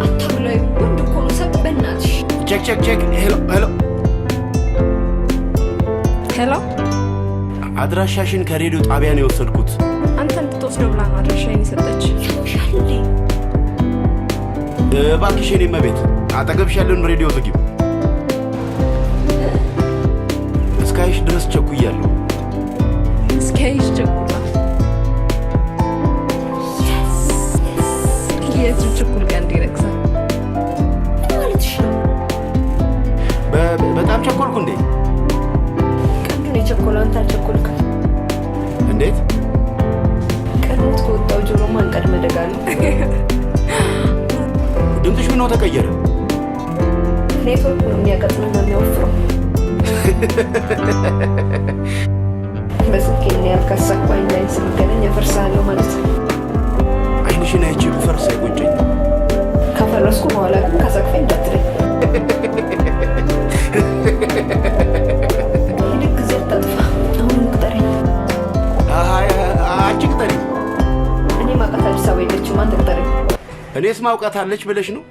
አታብላይ ወንድ እኮ ነው። ሰብ በእናትሽ ቼክ ቼክ ቼክ። ሄሎ ሄሎ ሄሎ። አድራሻሽን ከሬዲዮ ጣቢያ ነው የወሰድኩት። አንተ እንድትወስደው ብላ ነው አድራሻዬን የሰጠች። እባክሽ የኔ መቤት አጠገብሽ ያለውን ሬዲዮ ዘጊው። እስካይሽ ድረስ ቸኩያለሁ። እስካይሽ ቸኩላ የቱ ቸኩል ጋር እንዲረክሳል ማለትሽ ነው? በጣም ቸኮልኩ እንዴ? ቀንዱን የቸኮለው አንተ አልቸኮልክም። እንዴት? ቀድሞት ከወጣው ጆሮ ማን ቀድመ ደጋሉ? ድምፅሽ ምን ነው ተቀየረ? ኔትወርክ ነው የሚያቀጥነው ነው የሚያወፍረው። በስልክ ያልካሳኳኝ ላይ ስንገናኝ ያፈርሳለሁ ማለት ነው። አይንሽን አይቼ ብፈርስ አይቆጨኝ። ካፈረስኩ በኋላ ግን ካሳቅፈኝ እንዳትለኝ። ይልቅ ጊዜ አታጥፋ። አሁን ቅጠረኝ። አንቺ ቅጠረኝ። እኔ ማውቃት አዲስ አበባ የለችም። አንተ ቅጠረኝ። እኔስ ማውቃት አለች ብለሽ ነው?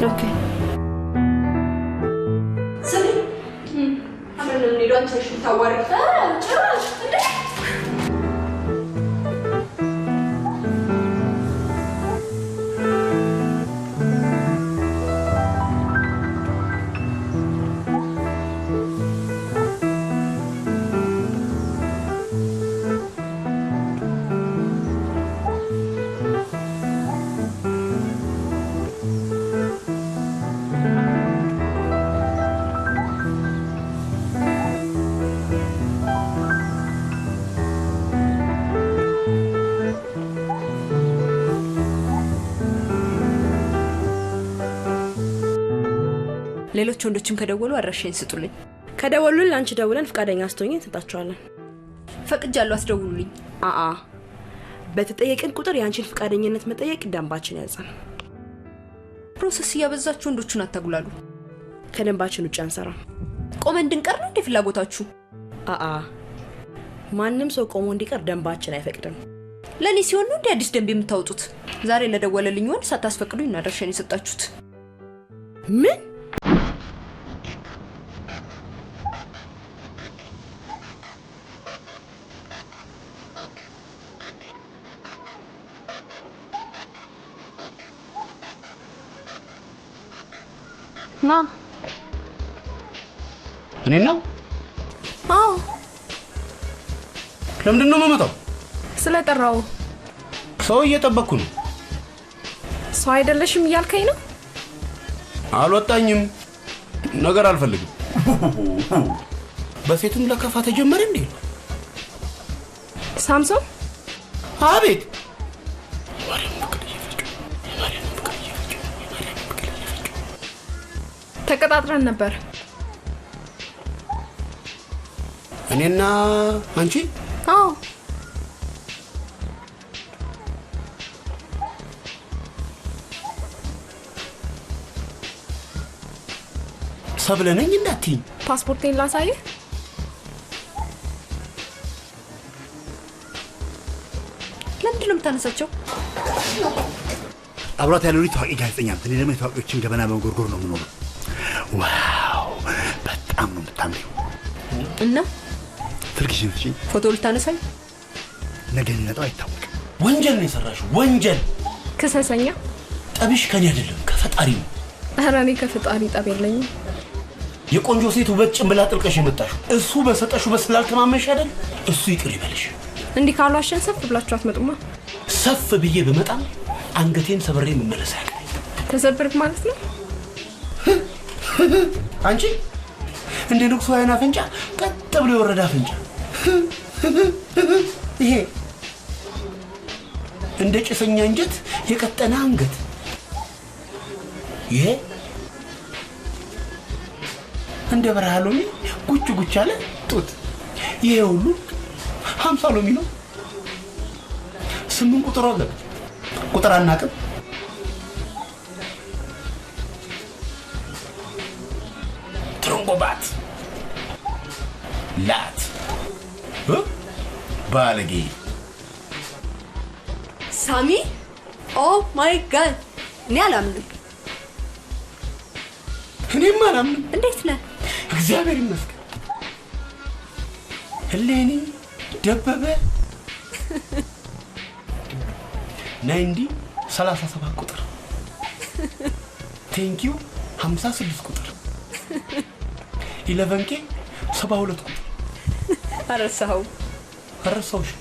ኦኬ ሌሎች ወንዶችም ከደወሉ አድራሻዬን ስጡልኝ። ከደወሉልን አንቺ ደውለን ፍቃደኛ አስተውኝ እንሰጣቸዋለን። ፈቅጃለሁ፣ አስደውሉልኝ። በተጠየቅን ቁጥር ያንቺን ፍቃደኝነት መጠየቅ ደንባችን ያዘን። ፕሮሰስ እያበዛችሁ ወንዶቹን አታጉላሉ። ከደንባችን ውጭ አንሰራም። ቆመን እንድንቀር ነው እንደ ፍላጎታችሁ? ማንም ሰው ቆሞ እንዲቀር ደንባችን አይፈቅድም። ለኔ ሲሆን ነው እንደ አዲስ ደንብ የምታወጡት። ዛሬ ለደወለልኝ ወንድ ሳታስፈቅዱኝ ነው አድራሻዬን የሰጣችሁት። ምን? ና እኔ ነው? አዎ። ለምንድን ነው የምመጣው? ስለጠራው። ሰው እየጠበቅኩ ነው። ሰው አይደለሽም እያልከኝ ነው? አልወጣኝም። ነገር አልፈልግም። በሴትም ለከፋ ተጀመረ እንዴ? ሳምሶን? አቤት። ተቀጣጥረን ነበር። እኔና አንቺ? አዎ። ሰብለነኝ እንዳትይ። ፓስፖርቴን ላሳየ? ለምንድን ነው የምታነሳቸው? አብራት ያለው ታዋቂ ጋዜጠኛ ነው። እኔ ደግሞ የታዋቂዎችን ገበና መንጎርጎር ነው የምኖረው። ዋው በጣም ነው የምታምሪው። እና ስልክሽን ስጪኝ። ፎቶ ልታነሳኝ? ነገ የሚመጣው አይታወቅም። ወንጀል ነው የሰራሽው፣ ወንጀል። ክሰሰኛ። ጠብሽ ከኔ አይደለም ከፈጣሪ ነው። ኧረ እኔ ከፈጣሪ ጠብ የለኝም። የቆንጆ ሴት ውበት ጭንብላ ጥልቀሽ የመጣሽው እሱ በሰጠሽው በስላልተማመንሽ አይደል? እሱ ይቅር ይበልሽ። እንዲህ ካሉ አሸን ሰፍ ብላችሁ አትመጡማ። ሰፍ ብዬ በመጣም አንገቴን ሰብሬ መመለስ ያቀኝ። ተሰብርክ ማለት ነው? አንቺ እንደ ንጉሱ አይና አፍንጫ ቀጥ ብሎ የወረደ አፍንጫ፣ ይሄ እንደ ጭሰኛ እንጀት የቀጠነ አንገት፣ ይሄ እንደ በረሃ ሎሚ ጉጭ ጉጭ አለ ጡት፣ ይሄ ሁሉ 50 ሎሚ ነው። 8 ቁጥር አለ። ቁጥር አናውቅም። ትሮንጎባት ላት ባለጌ ሳሚ። ኦ ማይ ጋድ! እኔ አላምንም። እኔም አላምንም። እንዴት ነህ? እግዚአብሔር ይመስገን። ህሌኒ ደበበ 37 ቁጥር ቴንኪው 56 ቁጥር 11K 72 ቁጥር አረሳውሽ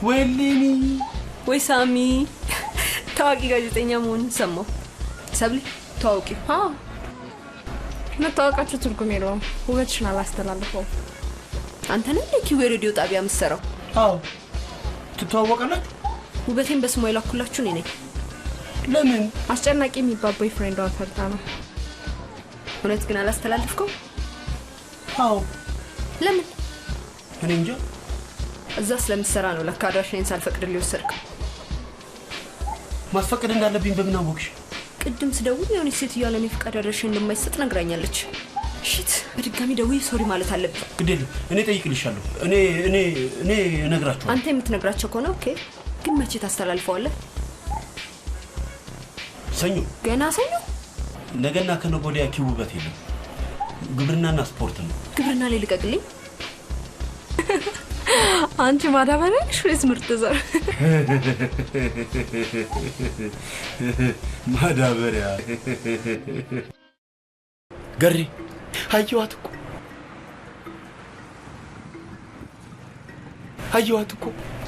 ወይኔ ወይ ሳሚ ታዋቂ ጋዜጠኛ መሆኑን ሰማሁ። ሰብሊ ታዋቂ? አዎ መታወቃችሁ ትርጉም የለውም። ውበትሽን አላስተላልፈው። አንተ ነህ ለኪው ሬዲዮ ጣቢያ የምትሰራው? አዎ ትተዋወቃላችሁ? ውበቴን በስሟ የላኩላችሁ እኔ ነኝ። ለምን? አስጨናቂ የሚባል ቦይፍሬንዷ ፈርታ ነው። እውነት ግን አላስተላልፍከው? አዎ። ለምን? እኔ እንጃ። እዛ ስለምትሰራ ነው ለካ አድራሻዬን ሳልፈቅድልህ ወሰድከው። ማስፈቀድ እንዳለብኝ በምን አወቅሽ? ቅድም ስደውል የሆነች ሴትዮ ለኔ ፍቃድ አድራሻዬን እንደማይሰጥ ነግራኛለች። ሽት በድጋሚ ደውዬ ሶሪ ማለት አለብኝ። ግዴለ እኔ ጠይቅልሻለሁ። እኔ እነግራቸዋለሁ። አንተ የምትነግራቸው ከሆነ ኦኬ። ግን መቼ ታስተላልፈዋለህ? ሰኞ። ገና ሰኞ? ነገና ከነገ ወዲያ ኪው ውበት የለም። ግብርናና ስፖርት ነው። ግብርና ላይ ልቀቅልኝ። አንቺ ማዳበሪያ ወይስ ምርጥ ዘር? ማዳበሪያ። ገሪ አየዋት እኮ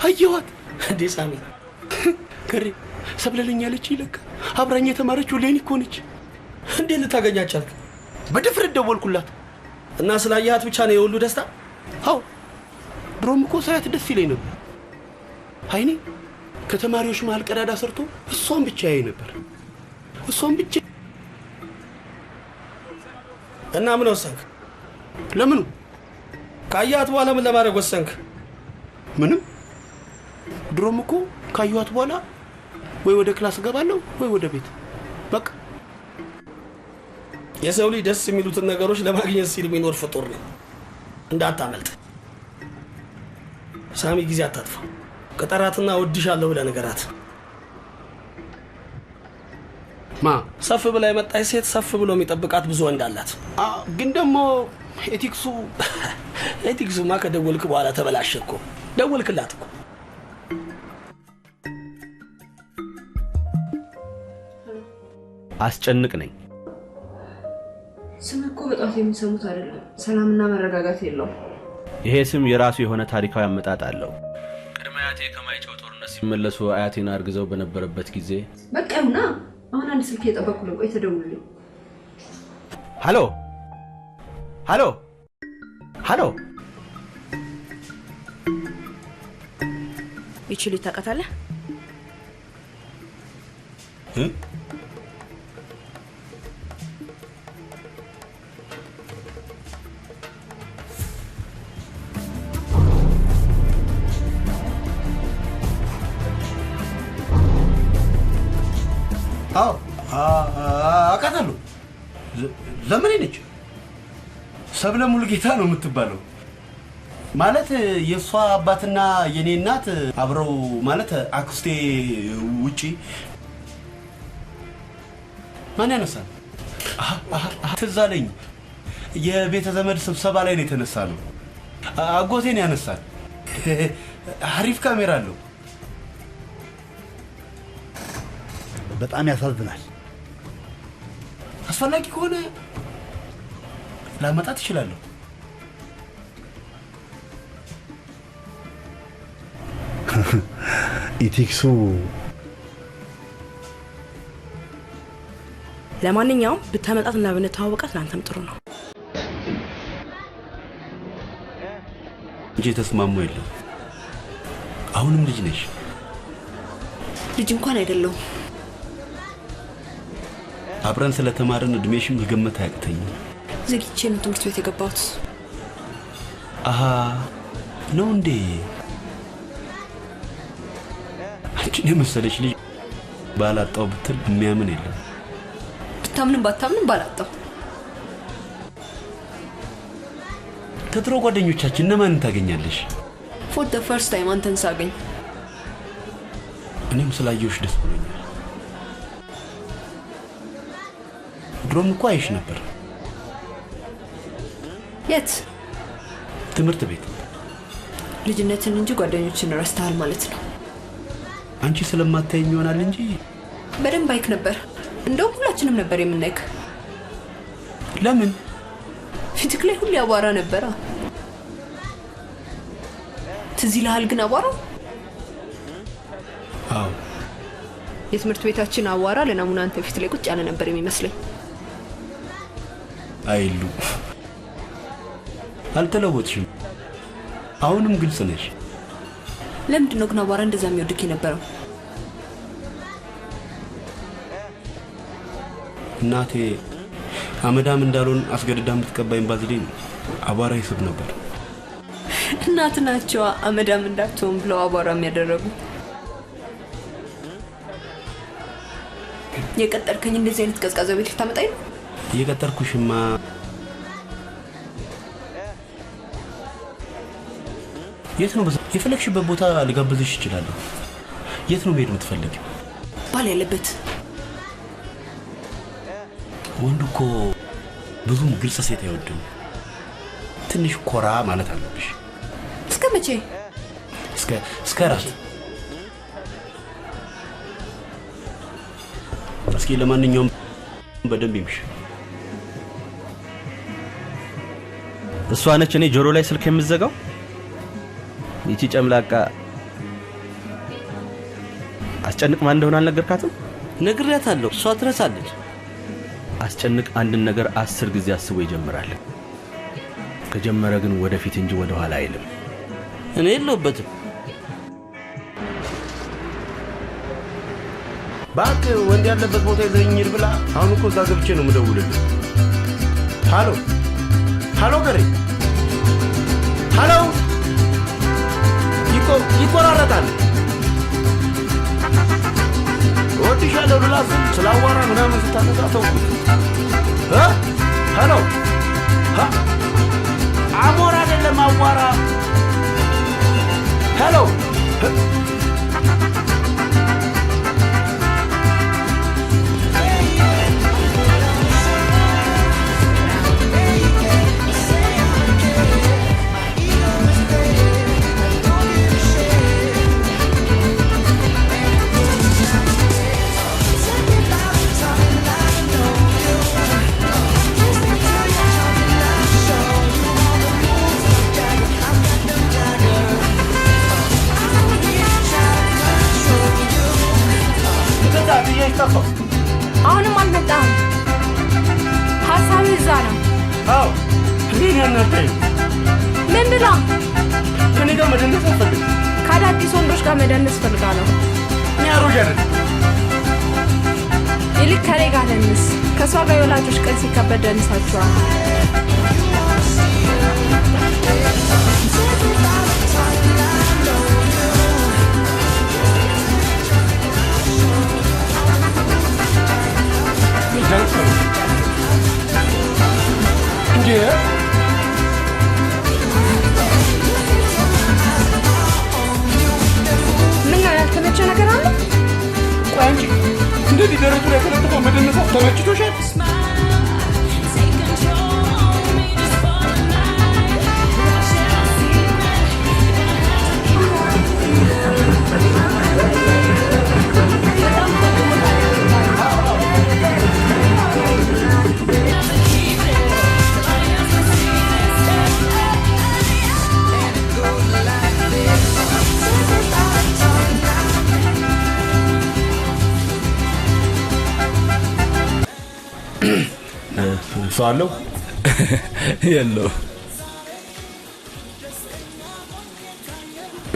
አየዋት። እንዴ ሳሚ ገሪ ሰብለለኛለች ይለካ አብራኝ የተማረችው ሌኒ እኮ ነች። እንዴ ልታገኛቻልክ? በድፍረት ደወልኩላት እና ስላየሃት ብቻ ነው የሁሉ ደስታ? አዎ ድሮም እኮ ሳያት ደስ ይለኝ ነበር። አይኔ ከተማሪዎች መሃል ቀዳዳ ሰርቶ እሷን ብቻ ያይ ነበር። እሷን ብቻ። እና ምን ወሰንክ? ለምኑ? ካያት በኋላ ምን ለማድረግ ወሰንክ? ምንም። ድሮም እኮ ካያት በኋላ ወይ ወደ ክላስ ገባለሁ ወይ ወደ ቤት በቃ። የሰው ልጅ ደስ የሚሉትን ነገሮች ለማግኘት ሲል የሚኖር ፍጡር ነው። እንዳታመልጥ ሳሚ። ጊዜ አታጥፋ። ቀጠራትና ወድሻለሁ ብለህ ነገራት። ማ ሰፍ ብላ የመጣች ሴት ሰፍ ብሎ የሚጠብቃት ብዙ ወንድ አላት። ግን ደግሞ ኤቲክሱማ ከደወልክ በኋላ ተበላሸ እኮ። ደወልክላት እኮ። አስጨንቅ ነኝ። ስም እኮ በጣም የሚሰሙት አይደለም። ሰላምና መረጋጋት የለውም። ይሄ ስም የራሱ የሆነ ታሪካዊ አመጣጥ አለው። ቅድመ አያቴ ከማይጨው ጦርነት ሲመለሱ አያቴን አርግዘው በነበረበት ጊዜ በቃውና አሁን አንድ ስልክ እየጠበኩ ነው። ቆይ ተደውልልኝ። ሃሎ ይችል ታውቃታለህ? አውቃታለሁ። ዘመኔ ነች። ሰብለ ሙሉጌታ ነው የምትባለው። ማለት የሷ አባትና የኔ እናት አብረው ማለት አክስቴ ውጪ ማን ያነሳል? ትዝ አለኝ። የቤተ ዘመድ ስብሰባ ላይ ነው የተነሳ ነው። አጎቴን ያነሳል። አሪፍ ካሜራ አለው። በጣም ያሳዝናል። አስፈላጊ ከሆነ ላመጣት እችላለሁ። ኢቲክሱ ለማንኛውም ብታመጣትና ብንተዋወቃት ለአንተም ጥሩ ነው እንጂ ተስማሙ የለም። አሁንም ልጅ ነሽ። ልጅ እንኳን አይደለሁም። አብረን ስለተማረን እድሜሽም መገመት አያቅተኝም። ዘግቼ ነው ትምህርት ቤት የገባሁት። አሃ ነው እንዴ? አንቺን የመሰለች ልጅ ባላጣው ብትል የሚያምን የለም። ብታምንም ባታምንም ባላጣው። ከድሮ ጓደኞቻችን እነማንን ታገኛለሽ? ፎር ዘ ፈርስት ታይም አንተን ሳገኝ። እኔም ስላየሁሽ ደስ ብሎኛል። ድሮም እኮ አይሽ ነበር። የት? ትምህርት ቤት። ልጅነትን እንጂ ጓደኞችን ረስተሃል ማለት ነው። አንቺ ስለማታየኝ ይሆናል እንጂ በደንብ አይክ ነበር። እንደውም ሁላችንም ነበር የምናይክ። ለምን? ፊትክ ላይ ሁሉ አቧራ ነበር። ትዝ ይልሃል ግን አቧራ? አዎ። የትምህርት ቤታችን አቧራ ለናሙና አንተ ፊት ላይ ቁጭ ያለ ነበር የሚመስለኝ። አይሉ አልተለወጥሽም። አሁንም ግልጽ ነሽ። ለምንድን ነው ግን አቧራ እንደዛ የሚወድክ የነበረው? እናቴ አመዳም እንዳልሆን አስገድዳ የምትቀባኝ ባዝሊን አቧራ ይስብ ነበር። እናት ናቸው አመዳም እንዳትሆን ብለው አቧራ የሚያደርጉ። የቀጠርከኝ እንደዚህ አይነት ቀዝቃዛ ቤት ልታመጣኝ ነው? የቀጠርኩሽማ የት ነው? የፈለግሽበት ቦታ ልጋብዝሽ እችላለሁ። የት ነው መሄድ የምትፈልጊ? ባል ያለበት። ወንድ እኮ ብዙም ግልጽ ሴት አይወድም። ትንሽ ኮራ ማለት አለብሽ። እስከ መቼ? እስከ ራት። እስኪ ለማንኛውም በደንብ ይምሽ። እሷ ነች እኔ ጆሮ ላይ ስልክ የምዘጋው? ይቺ ጨምላቃ አስጨንቅ ማን እንደሆነ አልነገርካትም? ነግሬያታለሁ። እሷ ትረሳለች። አስጨንቅ አንድን ነገር 10 ጊዜ አስቦ ይጀምራል። ከጀመረ ግን ወደፊት እንጂ ወደ ኋላ አይልም። እኔ የለሁበትም። ባክ ወንድ ያለበት ቦታ ይዘኝር ብላ አሁን እኮ እዛ ገብቼ ነው የምደውልልህ። ሃሎ ገሬ፣ ሃሎ። ይቆራረጣል። ወዲሻለሁ ልላስ ስላዋራ ምናምን ስታነሳተው ሃሎ አሞራ አይደለም አዋራ። ሃሎ አሁንም አልመጣም። ሀሳቤ እዛ ነው። አዎ እኔን ያናደኝ ምን ብላ? ከኔ ጋር መደነስ አልፈልግም። ከአዳዲስ ወንዶች ጋር መደነስ ፈልጋለሁ። እኔ አሮጌ አይደለም። ይልቅ ከኔ ጋር ደንስ። ከሷ ጋር የወላጆች ቀን ሲከበር ደንሳችኋል። ምን ነው ያልተመቸ ነገር አለ? ቆይ አንቺ እንደዚህ ደረቱ ላይ ተለጥፎ መደነሳት ተመችቶሻል? ሰው አለው የለው።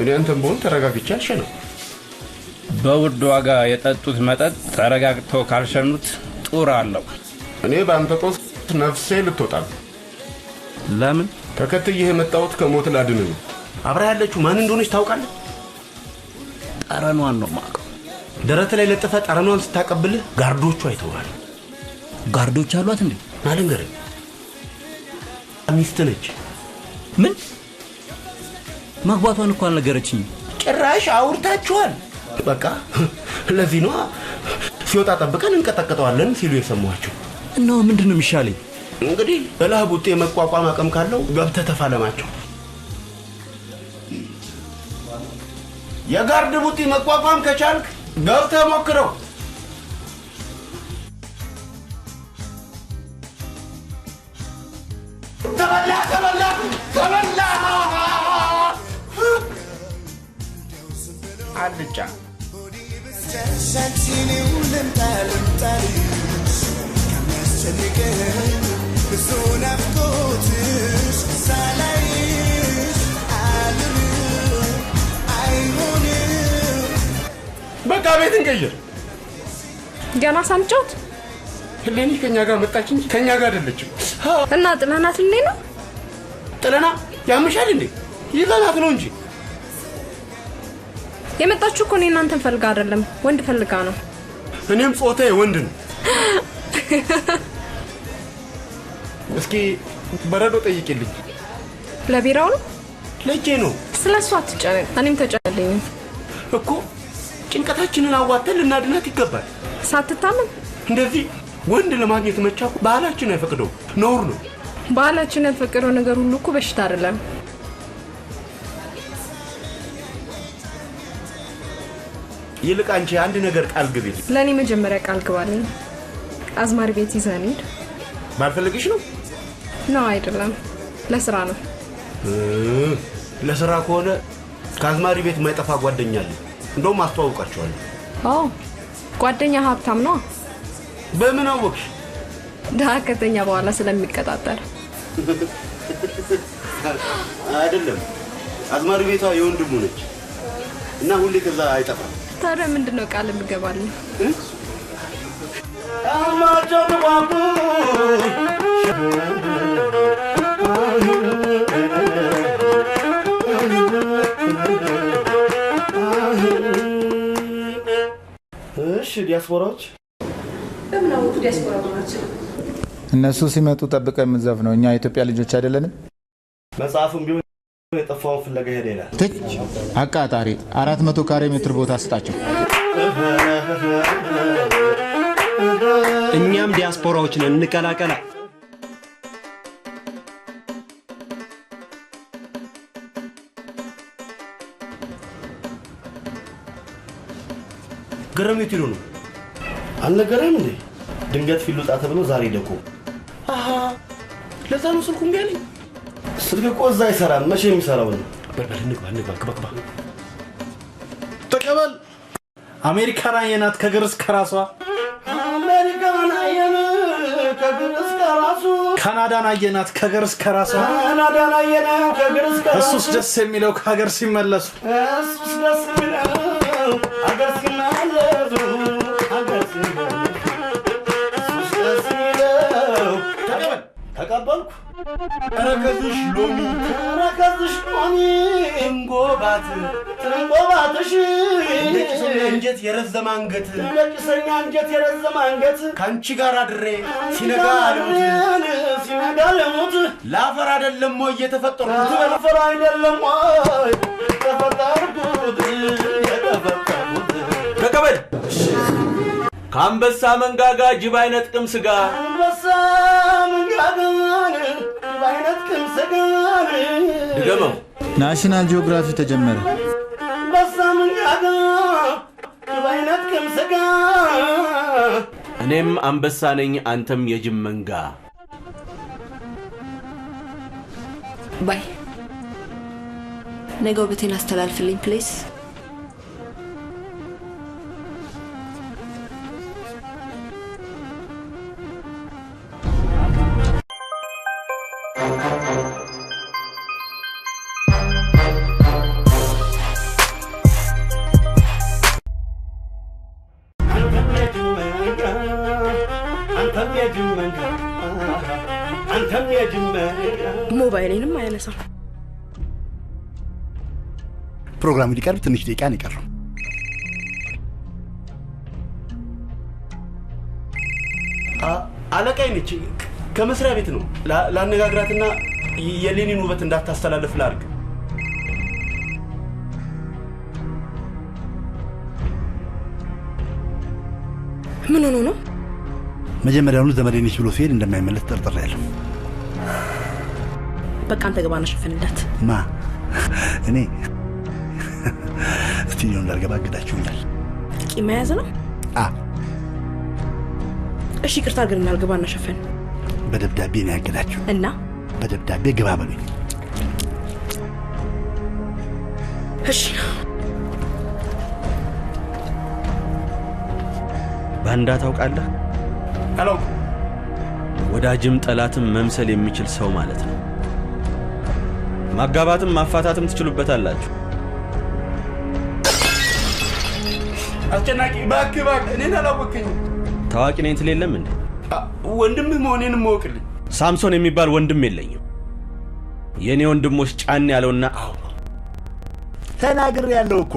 እኔ አንተም በሆን ተረጋግቼ አልሸነው። በውድ ዋጋ የጠጡት መጠጥ ተረጋግተው ካልሸኑት ጡር አለው። እኔ በአንተ ጦስ ነፍሴ ልትወጣ ነው። ለምን? ተከትዬህ የመጣሁት ከሞት ላድን ነው። አብራ ያለችው ማን እንደሆነች ታውቃለህ? ጠረኗን ነው የማውቀው። ደረት ላይ ለጥፈ ጠረኗን ስታቀብልህ ጋርዶቹ አይተዋል። ጋርዶች አሏት እንዴ? አልንገርህ፣ ሚስት ነች። ምን? ማግባቷን እኮ አልነገረችኝ። ጭራሽ አውርታችኋል? በቃ ለዚህ ነው ሲወጣ ጠብቀን እንቀጠቅጠዋለን ሲሉ የሰማኋቸው። እና ምንድን ነው የሚሻለኝ? እንግዲህ በላህ ቡጤ መቋቋም አቅም ካለው ገብተህ ተፋለማቸው። የጋርድ ቡጢ መቋቋም ከቻልክ ገብተህ ሞክረው። አልጫ በቃ ቤት እንቀይር። ገና ሳንጫወት ህሌኒ ከኛ ጋር መጣች እንጂ ከኛ ጋር አይደለችም። እና ጥለናት እንዴ ነው? ጥለና ያምሻል እንዴ? ይዘናት ነው እንጂ የመጣችሁ እኮ እኔ እናንተን ፈልጋ አይደለም፣ ወንድ ፈልጋ ነው። እኔም ጾታዬ ወንድ ነው። እስኪ በረዶ ጠይቂልኝ። ለቢራው ነው? ለጄ ነው። ስለሷ አትጨነቅ፣ እኔም ተጨነቅልኝ እኮ። ጭንቀታችንን አዋተን ልናድናት ይገባል። ሳትታመም እንደዚህ ወንድ ለማግኘት መቻኩ ባህላችን አይፈቅደው፣ ነውር ነው። ባህላችን ያልፈቀደው ነገር ሁሉ እኮ በሽታ አይደለም። ይልቅ አንቺ አንድ ነገር ቃል ግቢልኝ። ለኔ መጀመሪያ ቃል ግባልኝ። አዝማሪ ቤት ይዘን ሂድ። ባልፈልግሽ ነው? ነው አይደለም፣ ለስራ ነው። ለስራ ከሆነ ከአዝማሪ ቤት የማይጠፋ ጓደኛ አለ። እንደውም አስተዋውቃቸዋለሁ። አዎ ጓደኛ ሀብታም ነው። በምን አወቅሽ? ደሃ ከተኛ በኋላ ስለሚቀጣጠር አይደለም። አዝማሪ ቤቷ የወንድሙ ነች እና ሁሌ ከዛ አይጠፋም። ታዲያ ምንድነው ቃል እንገባለን? አማቸው ተቋቁ እሺ ዲያስፖራዎች በምናው ዲያስፖራዎች ናቸው። እነሱ ሲመጡ ጠብቀን የምንዘፍነው እኛ የኢትዮጵያ ልጆች አይደለንም? መጽሐፉም ቢሆን የጠፋውን ፍለጋ ሄደ ይላል። ትች አቃጣሪ 400 ካሬ ሜትር ቦታ ስጣቸው። እኛም ዲያስፖራዎች ነን፣ እንቀላቀላ። ገረሜት ይሉ ነው አልነገረም እንዴ? ድንገት ፊልም ወጣ ተብሎ ዛሬ ደቆ አሃ ለዛ ነው ስልኩ እምቢ አለኝ። ስልክ እኮ እዛ አይሰራም። መቼ የሚሰራው ነው? በርበል እንግባ ግባ ተቀበል። አሜሪካን አየናት ከግር እስከ ራሷ። አሜሪካን አየናት ከግር እስከ ራሷ። ካናዳን አየናት ከግር እስከ ራሷ። ካናዳን አየናት ከግር እስከ ራሷ። እሱስ ደስ የሚለው ከሀገር ሲመለሱ። እሱስ ደስ የሚለው ሀገር ሲመለሱ። እሱስ ደስ የሚለው ተቀበልኩ። ተረከዝሽ ሎሚ እንጎባት ትንጎባትሽ ለጭሰኛ አንጀት የረዘመ አንገት ካንቺ ጋር አድሬ ሲነጋ ለሞት ላፈር አይደለም ወይ የተፈጠርኩት? ላፈር አይደለም ወይ የተፈጠርኩት? ተቀበል። ከአንበሳ መንጋጋ ጅብ አይነጥቅም ስጋ። አንበሳ መንጋጋ ጅብ አይነጥቅም ስጋ። ድገመው። ናሽናል ጂኦግራፊ ተጀመረ። አንበሳ መንጋጋ ጅብ አይነጥቅም ስጋ። እኔም አንበሳ ነኝ፣ አንተም የጅብ መንጋ። ባይ ነገ ውበቴን አስተላልፍልኝ ፕሊዝ። ሞባይሌንም አያነሳም። ፕሮግራሙ ሊቀርብ ትንሽ ደቂቃ ነው የቀረው። አለቃዬ ነች፣ ከመስሪያ ቤት ነው። ላነጋግራትና የሌኒን ውበት እንዳታስተላልፍ ላድርግ። ምን ሆኖ ነው? መጀመሪያውኑ ዘመዴ ነች ብሎ ሲሄድ እንደማይመለስ ጠርጥሬያለሁ። በቃ አንተ ገባና ሸፍንላት። ማ እኔ ስቱዲዮ እንዳልገባ አግዳችሁኛል። ቂም መያዝ ነው? እሺ ይቅርታ ግን እንዳልገባና ሸፍን። በደብዳቤ ነው ያገዳችሁ እና በደብዳቤ ግባ በሉኝ። እሺ ባንዳ ታውቃለህ? አላውቅም። ወዳጅም ጠላትም መምሰል የሚችል ሰው ማለት ነው። ማጋባትም ማፋታትም ትችሉበታላችሁ። አስጨናቂ እባክህ እኔን አላወቅኸኝም። ታዋቂ ነኝ ትል የለም እንዴ? ወንድምህ መሆኔን ማወቅልኝ። ሳምሶን የሚባል ወንድም የለኝም። የኔ ወንድሞች ጫን ያለውና ተናግሬ ያለው እኮ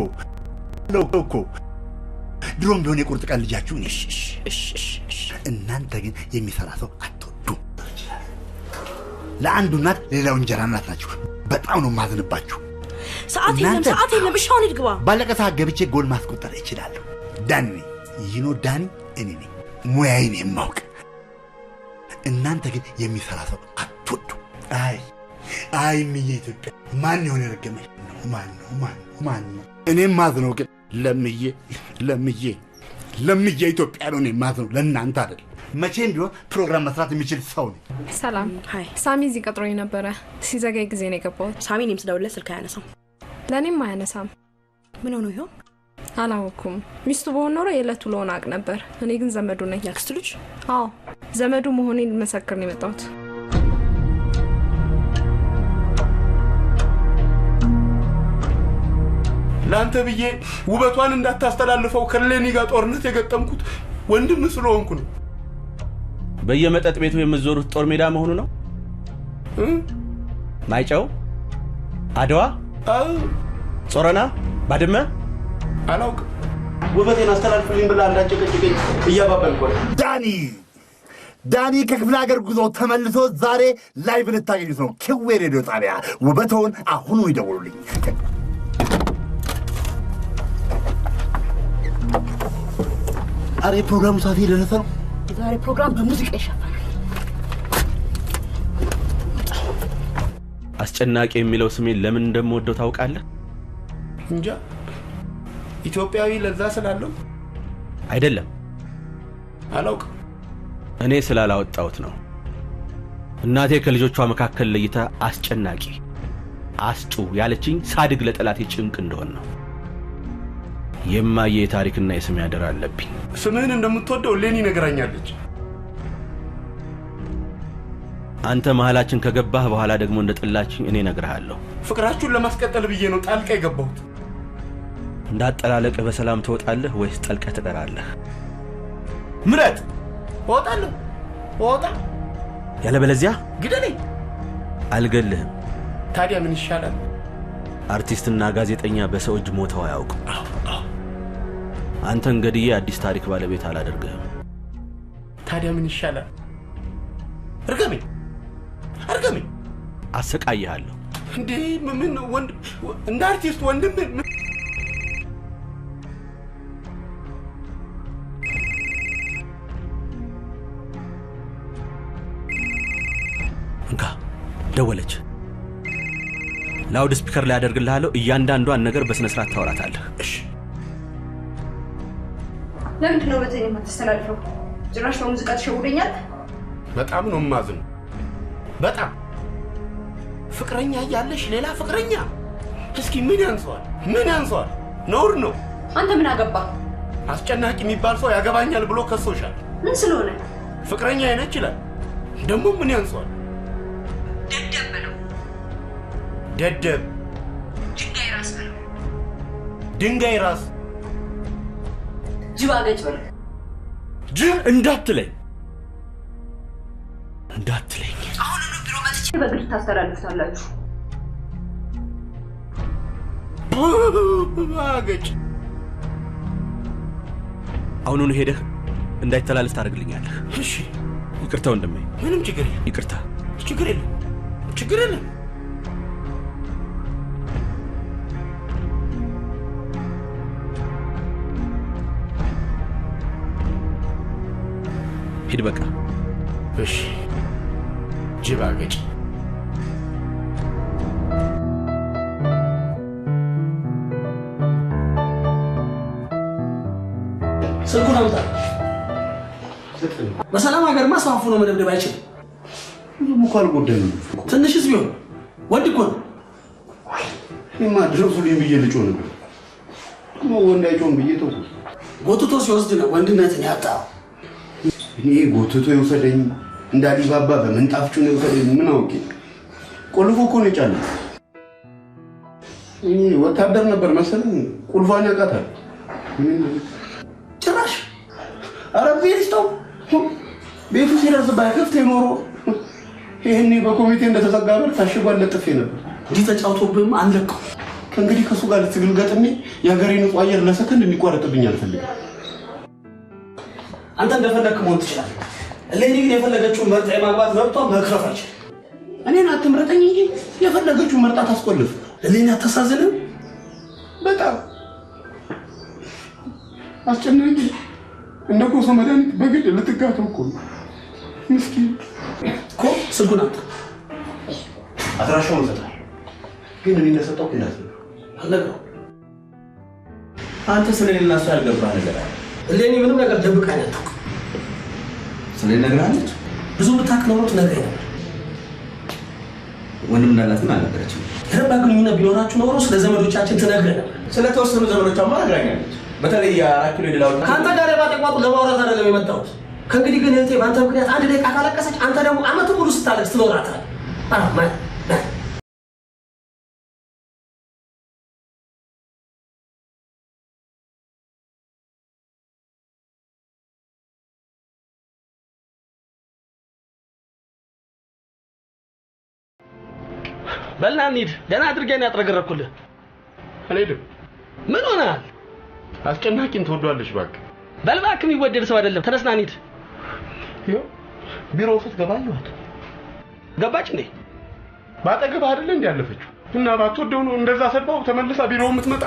ድሮም ቢሆን የቁርጥ ቀን ልጃችሁ እናንተ ግን የሚሰራ ሰው አትወዱ። ለአንዱ እናት ሌላው እንጀራ እናት ናችሁ። በጣም ነው ማዝንባችሁ። ሰዓት የለም ብቻውን ይግባ። ባለቀ ሰዓት ገብቼ ጎል ማስቆጠር እችላለሁ። ዳኒ እኔ ነኝ ሙያዬን የማውቅ። እናንተ ግን የሚሰራ ሰው አትወዱ። አይ ምዬ ኢትዮጵያ ማን ይሆን የረገመሽ? ማን ነው? እኔም ማዝነው ግን ለምዬ ኢትዮጵያ ነው። እኔም ማዝነው ለእናንተ አይደል። መቼም ቢሆን ፕሮግራም መስራት የሚችል ሰው ነኝ። ሰላም። ሳሚ እዚህ ቀጥሮኝ ነበረ። ሲዘጋይ ጊዜ ነው የገባሁት። ሳሚ እኔም ስደውልለት ስልክ አያነሳም። ለእኔም አያነሳም። ምን ሆኖ ይሆን? አላወኩም። ሚስቱ በሆነ ኖሮ የዕለቱ ለሆነ አቅ ነበር። እኔ ግን ዘመዱ ነኝ። ያክስት ልጅ? አዎ ዘመዱ መሆኔን ልመሰክር ነው የመጣሁት። ለአንተ ብዬ ውበቷን እንዳታስተላልፈው ከሌኒ ጋር ጦርነት የገጠምኩት ወንድም ስለሆንኩ ነው። በየመጠጥ ቤቱ የምትዞሩት ጦር ሜዳ መሆኑ ነው? ማይጨው፣ አድዋ፣ ጾረና፣ ባድመ አላውቅም። ውበቴን አስተላልፍልኝ ብላ እንዳጨቀጨቀኝ እያባበልኩ ነው። ዳኒ ከክፍለ ሀገር ጉዞ ተመልሶ ዛሬ ላይቭ ልታገኙት ነው። ኪዌ ሬዲዮ ጣቢያ። ውበቶን አሁኑ ይደውሉልኝ። አሬ ፕሮግራሙ ሰዓት የደረሰ ነው። ዛሬ ፕሮግራም በሙዚቃ ይሸፈናል። አስጨናቂ የሚለው ስሜን ለምን እንደምወደው ታውቃለህ? እንጃ። ኢትዮጵያዊ ለዛ ስላለው አይደለም። አላውቅም። እኔ ስላላወጣሁት ነው። እናቴ ከልጆቿ መካከል ለይታ አስጨናቂ አስጩ ያለችኝ ሳድግ ለጠላቴ ጭንቅ እንደሆነ ነው። የማየ የታሪክና የስም ያደር አለብኝ። ስምህን እንደምትወደው ሌኒ ነገራኛለች። አንተ መሃላችን ከገባህ በኋላ ደግሞ እንደጠላችኝ እኔ ነግርሃለሁ። ፍቅራችሁን ለማስቀጠል ብዬ ነው ጣልቃ የገባሁት። እንዳጠላለቅህ በሰላም ትወጣለህ ወይስ ጠልቀህ ትቀራለህ? ምረጥ። እወጣ። ያለበለዚያ ግደለኝ። አልገልህም። ታዲያ ምን ይሻላል? አርቲስትና ጋዜጠኛ በሰው እጅ ሞተው አያውቁም። አንተን ገድዬ አዲስ ታሪክ ባለቤት አላደርግህም። ታዲያ ምን ይሻላል? እርገሜ አሰቃይሃለሁ። እንዴ ምን ወንድ እንደ አርቲስት ወንድም እንካ ደወለች። ላውድ ስፒከር ላይ አደርግልሃለሁ። እያንዳንዷን ነገር በስነ ስርዓት ታወራታለህ። እሺ። ለምንድን ነው በተለይ የማትስተላልፈው? ጭራሽ በሙዚቃ ተሸውደኛል። በጣም ነው ማዝነው። በጣም ፍቅረኛ እያለሽ ሌላ ፍቅረኛ። እስኪ ምን ያንሰዋል? ነውር ነው። አንተ ምን አገባ? አስጨናቂ የሚባል ሰው ያገባኛል ብሎ ከሶሻል። ምን ስለሆነ? ፍቅረኛ አይነች ይላል። ደግሞ ምን ያንሰዋል? ደደብ ነው። ደደብ ድንጋይ ራስ ነው። ድንጋይ ራስ ጅብ አገጭ በል። ጅብ እንዳትለኝ። አሁን ነው ቢሮ መጥቼ በግል ታስተላልፉታላችሁ። አገጭ። አሁኑን ሄደህ እንዳይተላለፍ ታደርግልኛለህ? እሺ። ይቅርታ ወንድሜ። ምንም ችግር የለም። ይቅርታ። ችግር የለም። ሂድ በቃ። እሺ። ጅብ አገጭ። ስልኩን አምጣ። በሰላም ሀገር ማስፋፉ ነው መደብደብ አይችልም። ምንም እኮ አልጎዳኝም። ትንሽስ ቢሆን ወንድ እኮ ነው። እኔማ ድረሱልኝ ብዬ ልጮህ ነበር። ወንድ አይጮህም ብዬ ተውኩት። ጎትቶ ሲወስድ ነው ወንድነትን ያጣው። እኔ ጎትቶ ይወሰደኝ እንዳሊባባ በመንጣፍቹ ነው ይወሰደኝ ምን አውቄ ቁልፉ እኮ ነው ጫለ ወታደር ነበር መሰለኝ ቁልፏን ያውቃታል ጭራሽ አረቤሪስቶ ቤቱ ሲደርስ ባይከፍት ይኖሮ ይሄኔ በኮሚቴ እንደተዘጋ በር ታሽጓል ለጥፌ ነበር እንዲህ ተጫውቶብህም አንለቀው ከእንግዲህ ከሱ ጋር ልትግል ገጥሜ የሀገሬን ንጹህ አየር ለሰከንድ እንዲቋረጥብኝ አልፈልግም አንተ እንደፈለግህ መሆን ትችላለህ እሌኒ ግን የፈለገችውን መርጣ የማግባት መብቷ መክረፍ አይችልም እኔን አትምረጠኝ እንጂ የፈለገችውን መርጣ ታስቆልፍ እሌኒ አታሳዝንም በጣም አስጨናቂ እንደ ኮሶ መድኃኒት በግድ ልትጋተው እኮ ምስኪን እኮ ስልኩን አምጣ አድራሻውን ሰጣል ግን እኔ እንደሰጠው እንዳት አለቀው አንተ ስለሌላ ሰው ያልገባህ ነገር አለ እሌኒ ምንም ነገር ደብቃኝ አታውቅም ስለሌላ ነገር አለች ብዙ ብታክለውት ነገር ነበር ወንድም እንዳላትም አልነበረችም ረባ ግንኙነት ቢኖራችሁ ኖሮ ስለ ዘመዶቻችን ትነግረን ስለተወሰኑ ዘመዶቿማ ነግራኛለች በተለይ የአራት ኪሎ ሌላው ከአንተ ጋር ባጠቋጡ ለማውራት አይደለም የመጣሁት ከእንግዲህ ግን እህቴ በአንተ ምክንያት አንድ ደቂቃ ካለቀሰች አንተ ደግሞ አመት ሙሉ ስታለቅስ ትኖራታለህ በልና እንሂድ ደህና አድርገን ያጥረገረኩልህ አልሄድም ምን ሆነሃል አስጨናቂን ትወዷለሽ እባክህ በል እባክህ የሚወደድ ሰው አይደለም ተነስና እንሂድ ይኸው ቢሮ ውስጥ ገባየኋት ገባች እንዴ ባጠገብህ አይደለ እንዴ ያለፈችው እና ባትወደው ነው እንደዛ ሰድባው ተመልሳ ቢሮው የምትመጣ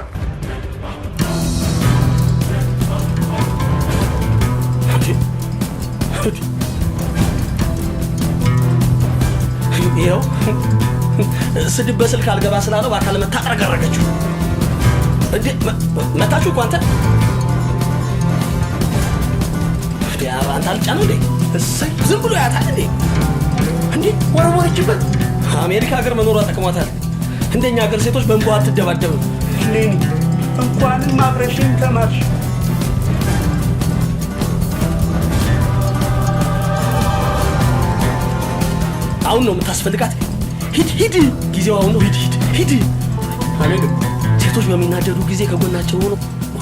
ይኸው ስድብ በስልክ አልገባ ስላለው በአካል መታጠረገረገችው እንዴ መታችሁ እኮ አንተ አንተ አልጫነው እንዴ እሰይ ዝም ብሎ ያታል እንዴ ወረወረችበት አሜሪካ ሀገር መኖሯ ጠቅሟታል እንደኛ ሀገር ሴቶች በእንቧ አትደባደብም ሌኒ እንኳንም አብረሽኝ ተማርሽ አሁን ነው የምታስፈልጋት ሂድ ጊዜው አሁን ነው ሂድ አልሄድም ሴቶች በሚናደዱ ጊዜ ከጎናቸው ሆኖ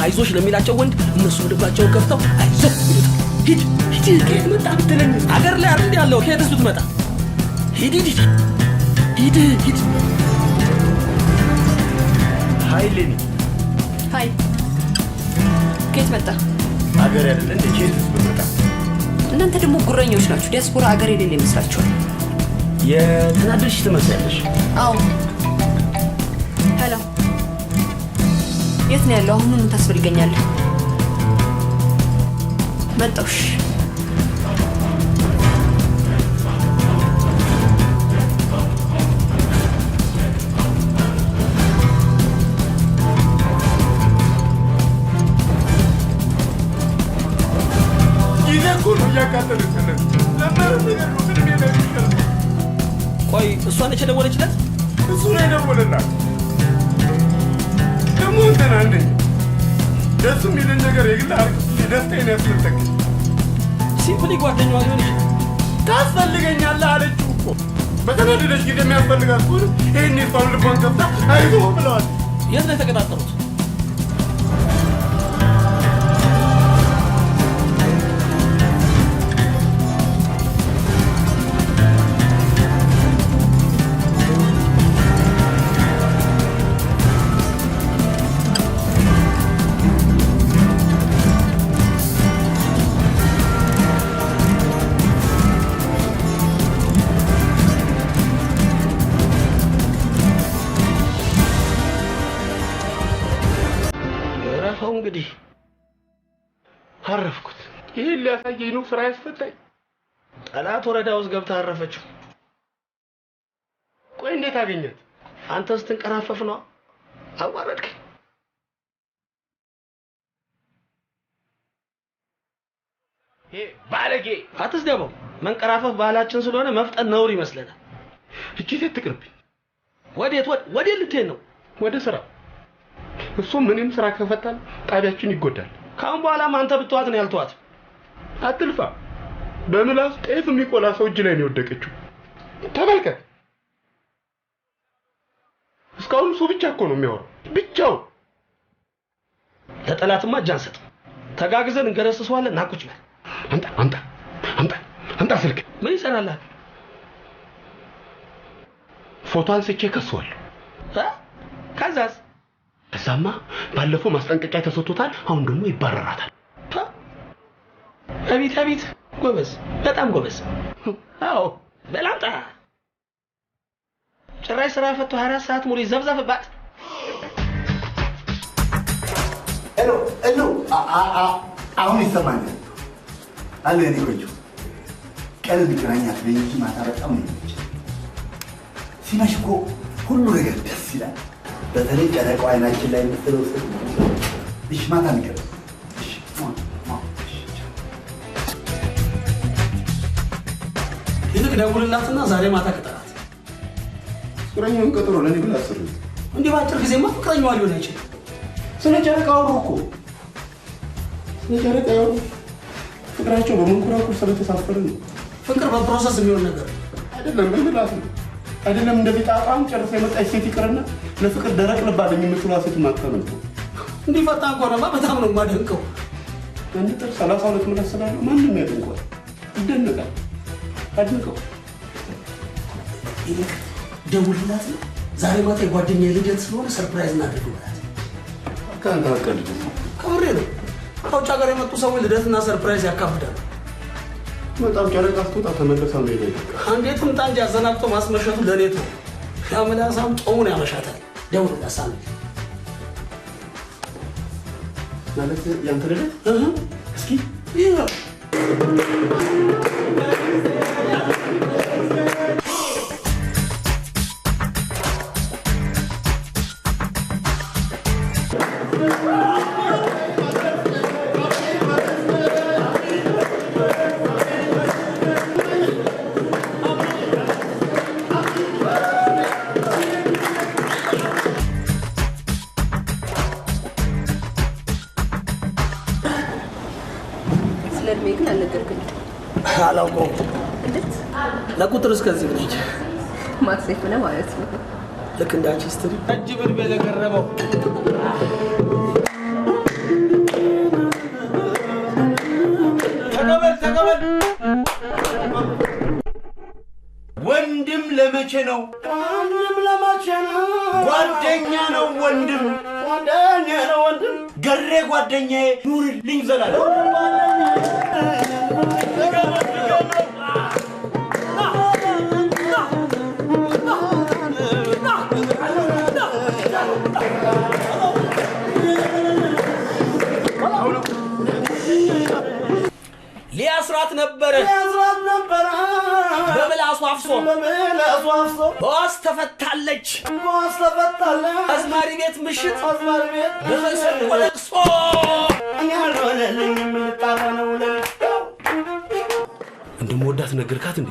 አይዞሽ ለሚላቸው ወንድ እነሱ ልባቸውን ከፍተው አይዞህ ይሉታል ሂድ ከየት መጣ ብትለኝ አገር ላይ አይደል ያለው ከየትስ ብትመጣ ሂድ ሃይ ሌኒ ሃይ ከየት መጣ አገር አይደል እንዴ ከየትስ ብትመጣ እናንተ ደግሞ ጉረኞች ናችሁ ዲያስፖራ አገር የሌለ ይመስላችኋል የተናደድሽ ትመስያለሽ አዎ ሄሎ የት ነው ያለው አሁን ምን ታስፈልገኛለህ መጣሽ ይዘኩሉ ያካተሉት ለምን ነገር ነው ስለኔ ላይ ቆይ እሷ ነች የደወለችለት እሱ ነው የደወለላት ደግሞ እንትና እንዴ ደስ የሚልን ነገር የግል አርቅ ደስታዬን ያስመጠቅ ሲምፕሊ ጓደኛዋ ሊሆን ታስፈልገኛለህ አለችው እኮ በተናደደች ጊዜ የሚያስፈልጋት ሁሉ ይህን የሷን ልቧን ከፍታ አይዞህ ብለዋል የት ነው የተቀጣጠሩት እንግዲህ አረፍኩት ይሄን ሊያሳየኝ ነው ስራ ያስፈታኝ ጠላት ወረዳ ውስጥ ገብታ አረፈችው ቆይ እንዴት አገኘት አንተ ስትንቀራፈፍ ነው አዋረድከኝ ይሄ ባለጌ አትስደበው መንቀራፈፍ ባህላችን ስለሆነ መፍጠን ነውር ይመስለናል እቺ ሴት ትቅርብኝ ወዴት ልትሄድ ነው ወደ ስራ እሱ ምንም ስራ ከፈታል ጣቢያችን ይጎዳል ካሁን በኋላም አንተ ብትዋት ነው ያልተዋት። አትልፋ። በምላስ ጤፍ የሚቆላ ሰው እጅ ላይ ነው የወደቀችው። ተመልከት። እስካሁን እሱ ብቻ እኮ ነው የሚያወራው ብቻው። ለጠላትማ እጅ አንሰጥ። ተጋግዘን እንገረስሰዋለን። ና ቁጭ በል። አምጣ ስልክ። ምን ይሰራልሃል? ፎቶ አንስቼ ከሷለሁ። ከዛማ ባለፈው ማስጠንቀቂያ ተሰጥቶታል። አሁን ደግሞ ይባረራታል። አቤት ጎበዝ፣ በጣም ጎበዝ። አዎ በላምጣ። ጭራሽ ስራ ፈቶ 24 ሰዓት ሙሉ ይዘብዘብባት። ሄሎ አሁን ይሰማኛል አለ። እኔ ቆንጆ ቀን እንገናኛት በይኝ። ማታ በጣም ነው ሲመሽ እኮ ሁሉ ነገር ደስ ይላል። በተለይ ጨረቃው አይናችን ላይ የምትለው ስል እሺ፣ ማታ እንገናኝ። ይልቅ ደውልላትና ዛሬ ማታ ቅጠራት። ፍቅረኛውን ቀጠሮ ለኔ ብላ አስር እንዲህ በአጭር ጊዜማ ፍቅረኛዋ ሊሆን አይችልም። ስለ ጨረቃ አወሩ እኮ ስለ ጨረቃ ያወሩ። ፍቅራቸው በመንኮራኩር ስለተሳፈረ ነው። ፍቅር በፕሮሰስ የሚሆን ነገር አይደለም። በምላስ ነው አይደለም። እንደዚህ ጣጣም ጨርሳ የመጣች ሴት ይቅርና ለፍቅር ደረቅ ልባለኝ የምትሏ ሴት ማጥተው ነው። እንዲህ ፈጣን ከሆነማ በጣም ነው የማደንቀው። አንድ ጥር 32 ምላስ ስላለው ማንም ያደንቀዋል፣ ይደነቃል። አድንቀው። ይልቅ ደውልላት። ዛሬ ማታ የጓደኛዬ ልደት ስለሆነ ሰርፕራይዝ እናድርግላት። ከአንተ አቀልድ ከምሬ ነው። ከውጭ ሀገር የመጡ ሰዎች ልደትና ሰርፕራይዝ ያካብዳሉ። በጣም ጨረቃ ስትወጣ ተመለሳ ነው ይሄ። አንዴት ምጣ እንጂ አዘናግቶ ማስመሸቱ ለኔ ነው። ያምላሳም ጾሙን ያመሻታል። ደውልላት ሳምንት ማለት ያንተ ልደት እስኪ ይሄ አላውቀውም። እንዴት ለቁጥር እስከዚህ ነች ማክሴፍ ነው ማለት ነው። ልክ እንዳንቺ ስትሪ እጅ ብርቤ ለቀረበው ተቀበል። ወንድም ለመቼ ነው? ጓደኛ ነው ወንድም። ገሬ ጓደኛዬ ኑርልኝ ዘላለም። ሊያስራት ነበረ በምላሱ አፍሶ በዋስ ተፈታለች። አዝማሪ ቤት ምሽት በመሰል ወለቅሶ እንደምወዳት ነገርካት እንዴ?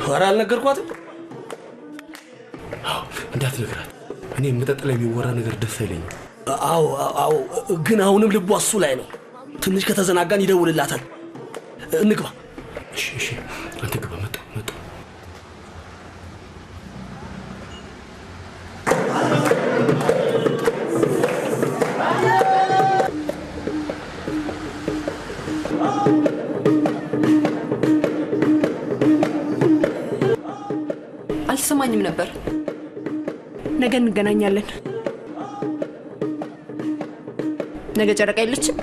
ኧረ አልነገርኳትም። እንዳትነግራት። እኔ መጠጥ ላይ የሚወራ ነገር ደስ አይለኝም። አዎ፣ ግን አሁንም ልቧ እሱ ላይ ነው። ትንሽ ከተዘናጋን ይደውልላታል። እንግባ። እሺ፣ አንተ ግባ። መጣ አልሰማኝም ነበር። ነገ እንገናኛለን። ነገ ጨረቃ የለችም።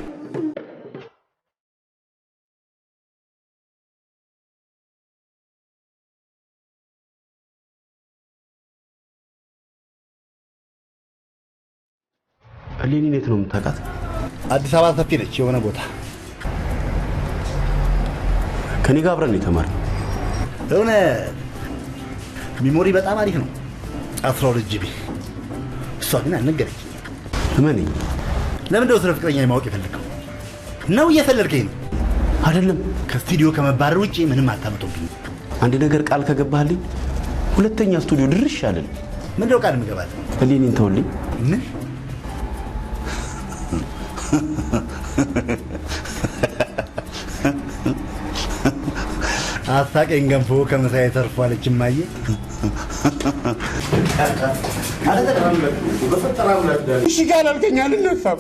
እሌኒን የት ነው የምታውቃት? አዲስ አበባ ሰፊ ነች የሆነ ቦታ። ከኔ ጋር አብረን የተማርነው። የሆነ ሚሞሪ በጣም አሪፍ ነው። 12 ጂቢ። እሷ ግን አልነገረችኝም። እመነኝ። ለምንድነው ስለ ፍቅረኛ ማወቅ የፈለከው? ነው እየፈለርከኝ ነው? አይደለም። ከስቱዲዮ ከመባረር ውጪ ምንም አታመጡብኝ። አንድ ነገር ቃል ከገባህልኝ ሁለተኛ ስቱዲዮ ድርሽ አይደል? ምንድነው ቃል የምገባልህ? እሌኒን ተውልኝ። ምን አሳቀኝ ገንፎ ከምሳዬ ተርፏለች እማዬ። እሺ ጋር አልከኛል ለሳብ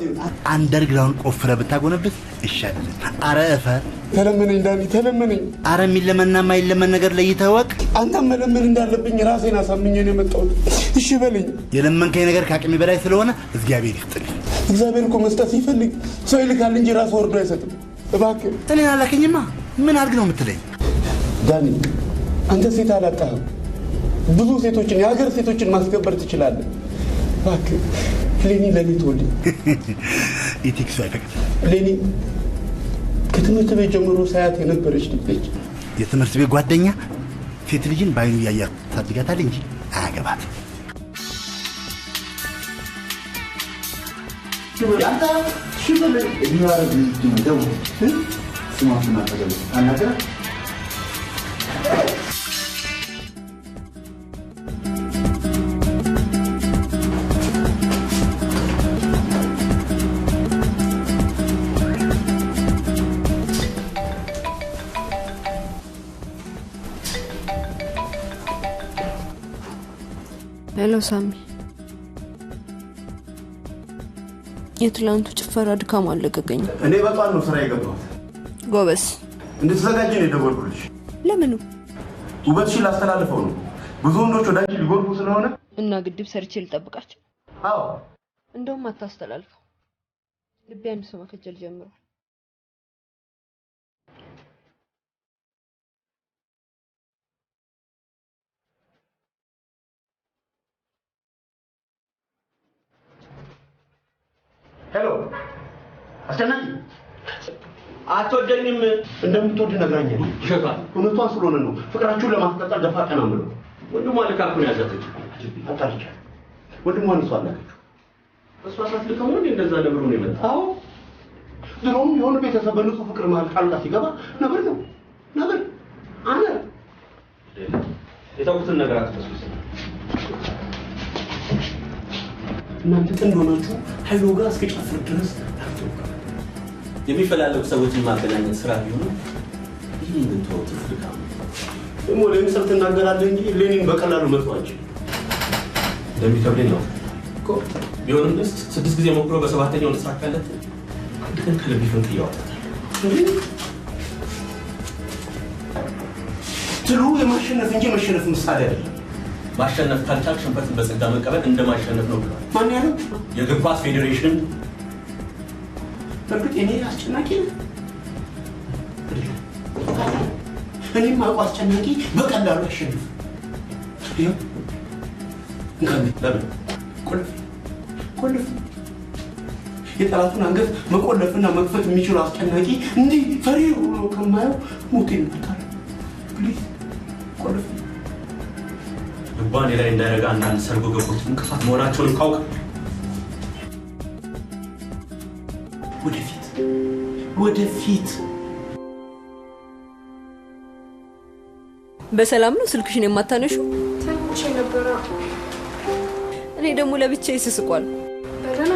አንደርግራውንድ ቆፍረ ብታጎነብስ ይሻላል። አረ እፈር ተለመነኝ ዳኒ ተለመነኝ። አረ የሚለመንና የማይለመን ነገር ለይተህ ወቅ። አንተም መለመን እንዳለብኝ ራሴን አሳምኜ ነው የመጣሁት። እሺ በለኝ። የለመንከኝ ነገር ከአቅሜ በላይ ስለሆነ እግዚአብሔር ይስጥልኝ። እግዚአብሔር እኮ መስጠት ሲፈልግ ሰው ይልካል እንጂ ራሱ ወርዶ አይሰጥም። እባክህ እኔን አላከኝማ ምን አድርግ ነው የምትለኝ? ዳኒ አንተ ሴት አላጣህም። ብዙ ሴቶችን የሀገር ሴቶችን ማስከበር ትችላለህ። እባክህ ሌኒ ለኔ ተወልኝ። ኢቲክሱ አይፈቅድ። ሌኒ ከትምህርት ቤት ጀምሮ ሳያት የነበረች ልጅ ነች። የትምህርት ቤት ጓደኛ ሴት ልጅን በአይኑ እያያት ታድጋታል እንጂ አያገባት። ያንተ ሽበለ ይያረግ ነው ስማቱና ተገለ አናገራ ሄሎ ሳሚ፣ የትላንቱ ጭፈራ ድካም አለቀቀኝ። እኔ በጣም ነው ስራ የገባሁት። ጎበስ፣ እንድትዘጋጅ ነው የደወልኩልሽ። ለምኑ? ውበትሽን ላስተላልፈው ነው። ብዙ ወንዶች ወደ አንቺ ሊጎርፉ ስለሆነ እና ግድብ ሰርቼ ልጠብቃቸው። አዎ፣ እንደውም አታስተላልፈው። ልቤ አንድ ሰው መከጀል ጀምሯል። ሄሎ አስጨናቂ፣ አትወደኝም? እንደምትወድ ነግራኛለች። ይሸፋል። እውነቷን ስለሆነ ነው ፍቅራችሁን ለማስቀጠል ደፋ ቀና ምለው። ወንድሟ ልካኩን ያዛተች አጣልቻ ወንድሟን እሷ አላከችው። እሷ ሳትልከው ነው እንደዛ ነብሩ ነው የመጣው። አዎ ድሮም የሆነ ቤተሰብ በንጹህ ፍቅር መሀል ጣልቃ ሲገባ ነበር ነው ነበር አነ የታውቁትን ነገር አትፈስሱ። እናንተ ጥንድ ሆናችሁ ኃይሉ ጋር እስከጫፍር ድረስ የሚፈላለጉ ሰዎችን ማገናኘት ስራ ቢሆን ይህን ምን ተወው ትፍልካ ደግሞ ለምሳሌ ትናገራለህ እንጂ ሌኒን በቀላሉ መጥቷቸው እንደሚከብደኝ ነው እኮ። ቢሆንም ደስ 6 ጊዜ ሞክሮ በሰባተኛው ተሳካለት። አንድ ቀን ከልብ ይፈንጥ ያወጣታል። ትሉ የማሸነፍ እንጂ መሸነፍ ምሳሌ አይደለም። ማሸነፍ ካልቻል ሽንፈትን በጸጋ መቀበል እንደማሸነፍ ነው ብሏል። ማን ያለው? የእግር ኳስ ፌዴሬሽን። በእርግጥ እኔ አስጨናቂ ነኝ። እኔም አውቀው አስጨናቂ በቀላሉ አሸንፍ። ይኸው እንካን ለምን ቆልፍ የጠላቱን አንገት መቆለፍና መክፈት የሚችሉ አስጨናቂ እንዲህ ፈሪ ሆኖ ከማየው ሞቴን እመርጣለሁ። ፕሊዝ ቆልፍ። ልቧን ላይ እንዳይረጋ አንዳንድ ሰርጎ ገቦች እንቅፋት መሆናቸውን ካውቅ ወደፊት በሰላም ነው ስልክሽን የማታነሹ? ተንቼ ነበረ። እኔ ደግሞ ለብቻዬ ስስቋል። በደህና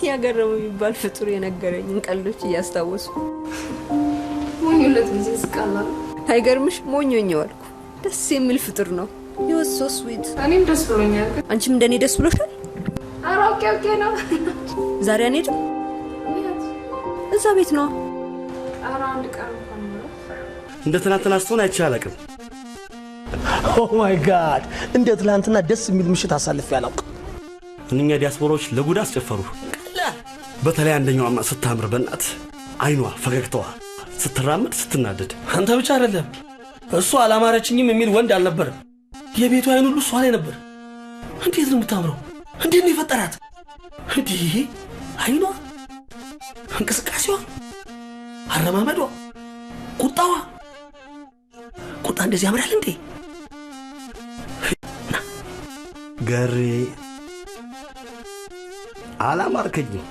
ያገረመ የሚባል ፍጡር የነገረኝን ቀልዶች እያስታወሱ ሞኞለት ጊዜ ስቃላል። አይገርምሽ? ሞኞኛው አልኩ። ደስ የሚል ፍጡር ነው። You are so sweet። እኔም ደስ ብሎኛል። አንቺም እንደኔ ደስ ብሎሻል? ኧረ ኦኬ ነው። ዛሬ አንሄድም? እዛ ቤት ነው። ኧረ አንድ ቀን እንኳን ነው። እንደ ትናንትና ስትሆን አይቼ አላውቅም። ኦ ማይ ጋድ! እንደ ትናንትና ደስ የሚል ምሽት አሳልፌ አላውቅም። እነኛ ዲያስፖራዎች ለጉድ አስጨፈሩ። በተለይ አንደኛዋማ ስታምር በእናት አይኗ፣ ፈገግታዋ፣ ስትራመድ ስትናደድ። አንተ ብቻ አይደለም እሱ አላማረችኝም የሚል ወንድ አልነበረም። የቤቱ አይኑ ሁሉ እሷ ላይ ነበር። እንዴት ነው የምታምረው! እንዴት ነው የፈጠራት! እንዲህ አይኗ፣ እንቅስቃሴዋ፣ አረማመዷ፣ ቁጣዋ። ቁጣ እንደዚህ ያምራል እንዴ? ገሬ አላማርከኝም።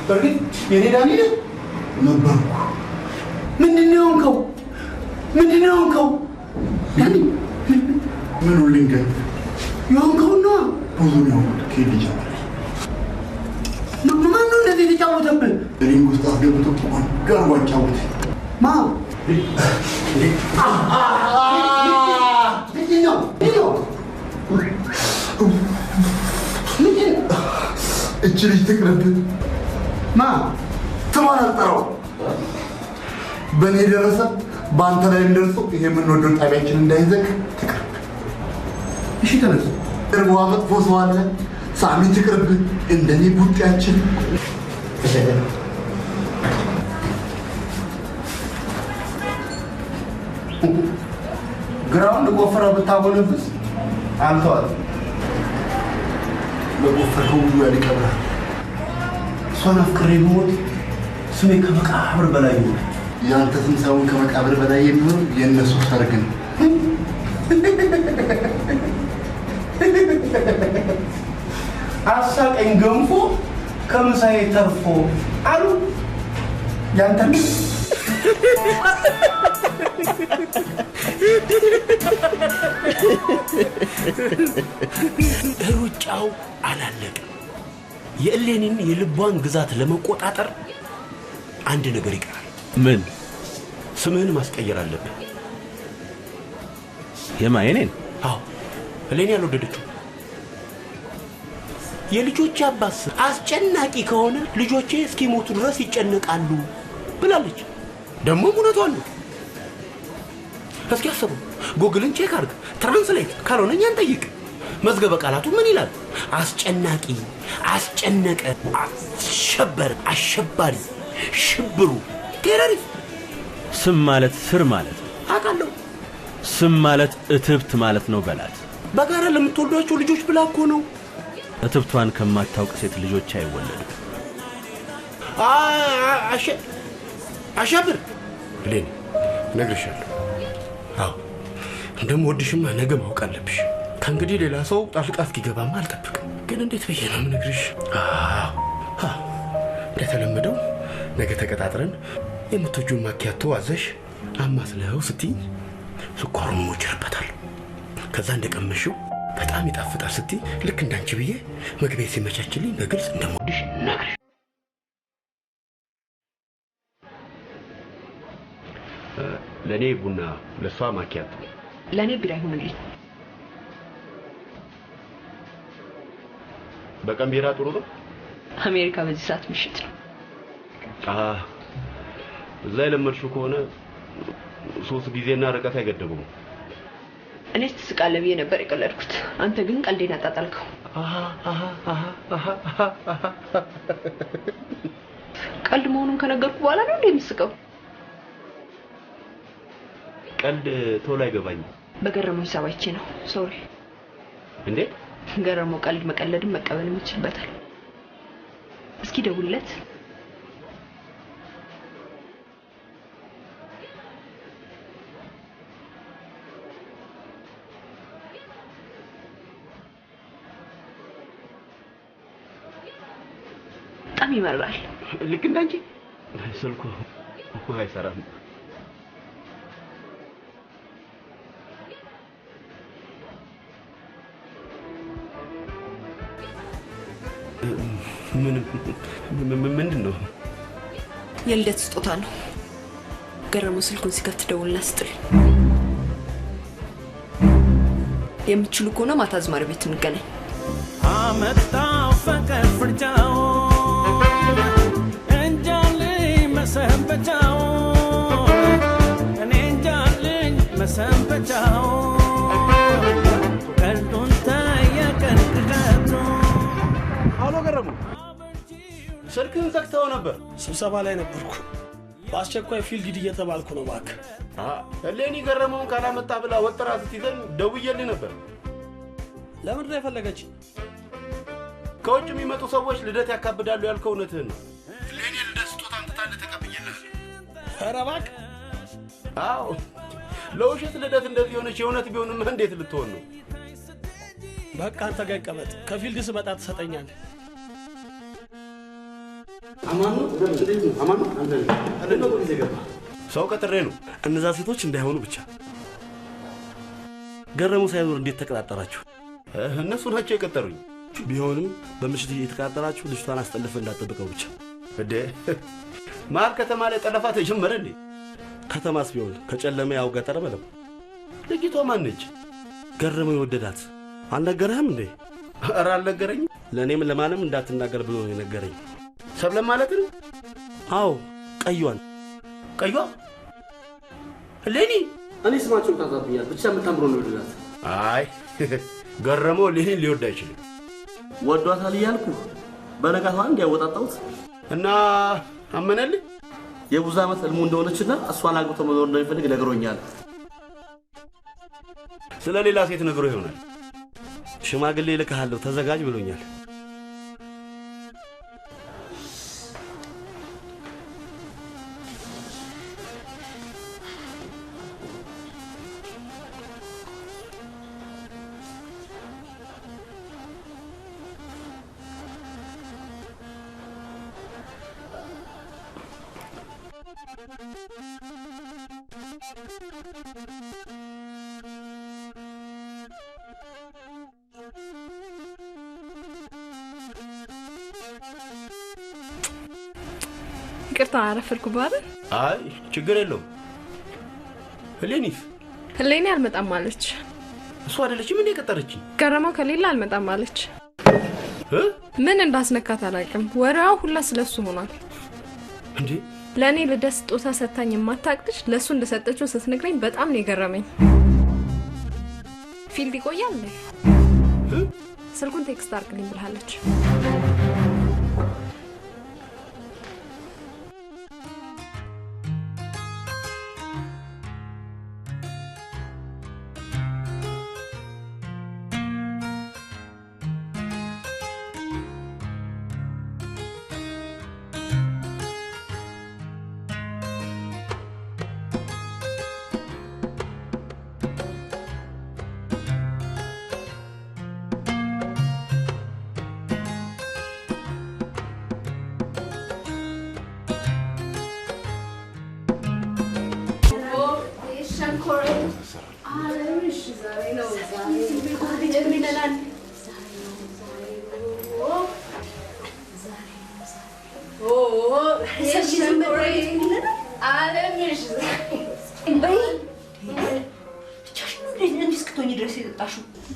በርግጥ የኔ ዳኒ ነበርኩ። ምንድን ነው የሆንከው? ምንድነው ያንከው? ምን ልንገር ያንከውና ብዙ ነው ከሄድ ይጀምራል። ማን ነው እንደዚህ የተጫወተብህ? ሪንግ ውስጥ አስገብቶ ጋር ዋጫወት ማ ምንድነው እቺ ልጅ ትቅርብህ ማ ተማራጠረው በኔ ደረሰ በአንተ ላይ እንደርሰው ይሄ የምንወደው ጣቢያችን እንዳይዘግ ትቅርብ። እሺ ተነስ። እርቧ መጥፎ ሰው አለ ሳሚ ትቅርብ። እንደኔ ቡጤያችን ግራውንድ ቆፍረ ብታጎነብስ አልተዋል በቆፈርከው ብዙ ያልቀብራል። እሷን አፍቅሬ ብሞት ስሜ ከመቃብር በላይ ነው። ያንተ ስም ሳይሆን ከመቃብር በላይ የሚሆን የእነሱ ሰርግ ነው። አሳቀኝ ገንፎ ከምሳዬ ተርፎ አሉ ያንተ ሩጫው አላለቀም። የእሌኒን የልቧን ግዛት ለመቆጣጠር አንድ ነገር ይቀራል። ምን? ስምህን ማስቀየር አለብህ። የማየኔን? አዎ፣ እሌኒ ያልወደደችው የልጆቼ አባት አስጨናቂ ከሆነ ልጆቼ እስኪሞቱ ድረስ ይጨነቃሉ ብላለች። ደግሞ እውነቷን ነው። እስኪ አስቡ፣ ጉግልን ቼክ አድርግ፣ ትራንስሌት ካልሆነ እኛን ጠይቅ። መዝገበ ቃላቱ ምን ይላል? አስጨናቂ፣ አስጨነቀ፣ አሸበር፣ አሸባሪ፣ ሽብሩ፣ ቴሮሪስት። ስም ማለት ስር ማለት አውቃለሁ። ስም ማለት እትብት ማለት ነው በላት። በጋራ ለምትወልዷቸው ልጆች ብላ እኮ ነው። እትብቷን ከማታውቅ ሴት ልጆች አይወለዱም። አሸብር እሌኒ እነግርሻለሁ። አዎ እንደምወድሽማ ነገ ማወቅ አለብሽ። ከእንግዲህ ሌላ ሰው ጣልቃ እስኪገባማ አልጠብቅም። ግን እንዴት ብዬ ነው የምነግርሽ? እንደተለመደው ነገ ተቀጣጥረን የምትወጂውን ማኪያቶ አዘሽ አማስለው ስትይ ስኳሩን ሞጭርበታል። ከዛ እንደቀመሽው በጣም ይጣፍጣል ስትይ ልክ እንዳንቺ ብዬ መግቢያ ሲመቻችልኝ በግልጽ እንደምወድሽ ነግርሽ። ለኔ ቡና፣ ለሷ ማኪያቶ፣ ለኔ ቢራ ይሁንልኝ። በቀን ቢራ ጥሩ ነው። አሜሪካ በዚህ ሰዓት ምሽት ነው። እዛ የለመድሽው ከሆነ 3 ጊዜና ርቀት አይገደቡም። እኔ ትስቃለህ ብዬ ነበር የቀለድኩት። አንተ ግን ቀልዴን አጣጣልከው። ቀልድ መሆኑን ከነገርኩ በኋላ ነው እንዴ የምስቀው? ቀልድ ቶሎ አይገባኝም። በገረመው ሂሳብ አይቼ ነው። ሶሪ። እንዴ ገረመው ቀልድ መቀለድም መቀበልም ይችልበታል። እስኪ ደውልለት። በጣም ይመራል። ልክ እንዳንቺ ስልኩ አይሰራም። ምንድን ነው? የልደት ስጦታ ነው። ገረመው ስልኩን ሲከፍት ደውልና ስጥልኝ። የምትችሉ ከሆነ ማታ አዝማሪ ቤት እንገናኝ። አመጣው ፍቅር ፍርጃው እንጃልኝ መሰንበቻው እኔ እንጃልኝ መሰንበቻው ቀልዱን ታየቀን ቅጣቱ። አሎ ገረመው፣ ስልክህን ዘግተው ነበር። ስብሰባ ላይ ነበርኩ። በአስቸኳይ ፊልድ ሂድ እየተባልኩ ነው። እባክህ እሌኒ ገረመውን ካላመጣ ብላ ወጥራ ስትይዘኝ ደውዬልህ ነበር። ለምን ነው የፈለገች? ከውጭ የሚመጡ ሰዎች ልደት ያካብዳሉ ያልከው እውነትህን ነው። እሌኒ ልደት ስጦታ አምጥታለህ ተቀብዬልህ። ኧረ እባክህ። አዎ ለውሸት ልደት እንደዚህ ሆነች። የእውነት ቢሆንማ እንዴት ልትሆን ነው? በቃ አንተ ጋር ይቀመጥ። ከፊልድ ስመጣ ትሰጠኛለህ። አማኑ እንዴት ነው? አማኑ አንተ ነው ጊዜ ገባ። ሰው ቀጥሬ ነው። እነዛ ሴቶች እንዳይሆኑ ብቻ። ገረመው ሳይኖር እንዴት ተቀጣጠራችሁ? እነሱ ናቸው የቀጠሩኝ። ቢሆንም በምሽት እየተቀጣጠራችሁ ልጅቷን አስጠልፈ እንዳጠብቀው ብቻ። እንዴ መሀል ከተማ ላይ ጠለፋ ተጀመረ እንዴ? ከተማስ ቢሆን ከጨለመ ያው ገጠር በለው። ልጅቷ ማነች? ገረመው የወደዳት አልነገረህም እንዴ? ኧረ አልነገረኝም። ለእኔም ለማንም እንዳትናገር ብሎ ነው የነገረኝ። ሰብለም ማለት ነው? አዎ ቀዩዋን። ቀዩዋ ሌኒ? እኔ ስማቸውን ታዛብኛል። ብቻ የምታምሮ ነው የወደዳት። አይ ገረመው ሌኒን ሊወድ አይችልም። ወዷታል እያልኩ በነጋቷ እንዲያወጣጣሁት እና አመነልኝ። የብዙ ዓመት እልሙ እንደሆነችና እሷን አግብቶ መኖር እንደሚፈልግ ነግሮኛል። ስለ ሌላ ሴት ነግሮ ይሆናል። ሽማግሌ ልከሃለሁ ተዘጋጅ ብሎኛል። ይቅርታ አረፈድኩ ባለ። አይ ችግር የለውም። ሄሌኒስ? ሄሌኒ አልመጣም አለች። እሷ አይደለችም እንዴ የቀጠረችኝ? ገረመው ከሌላ አልመጣም አለች። ምን እንዳስነካት አላውቅም። ወሬው ሁላ ስለሱ ሆኗል። እንዴ ለእኔ ልደት ስጦታ ሰታኝ የማታቅልሽ ለእሱ እንደሰጠችው ስትነግረኝ በጣም ነው የገረመኝ። ፊልድ ይቆያል እንዴ? ስልኩን ቴክስት አድርግልኝ ብላለች።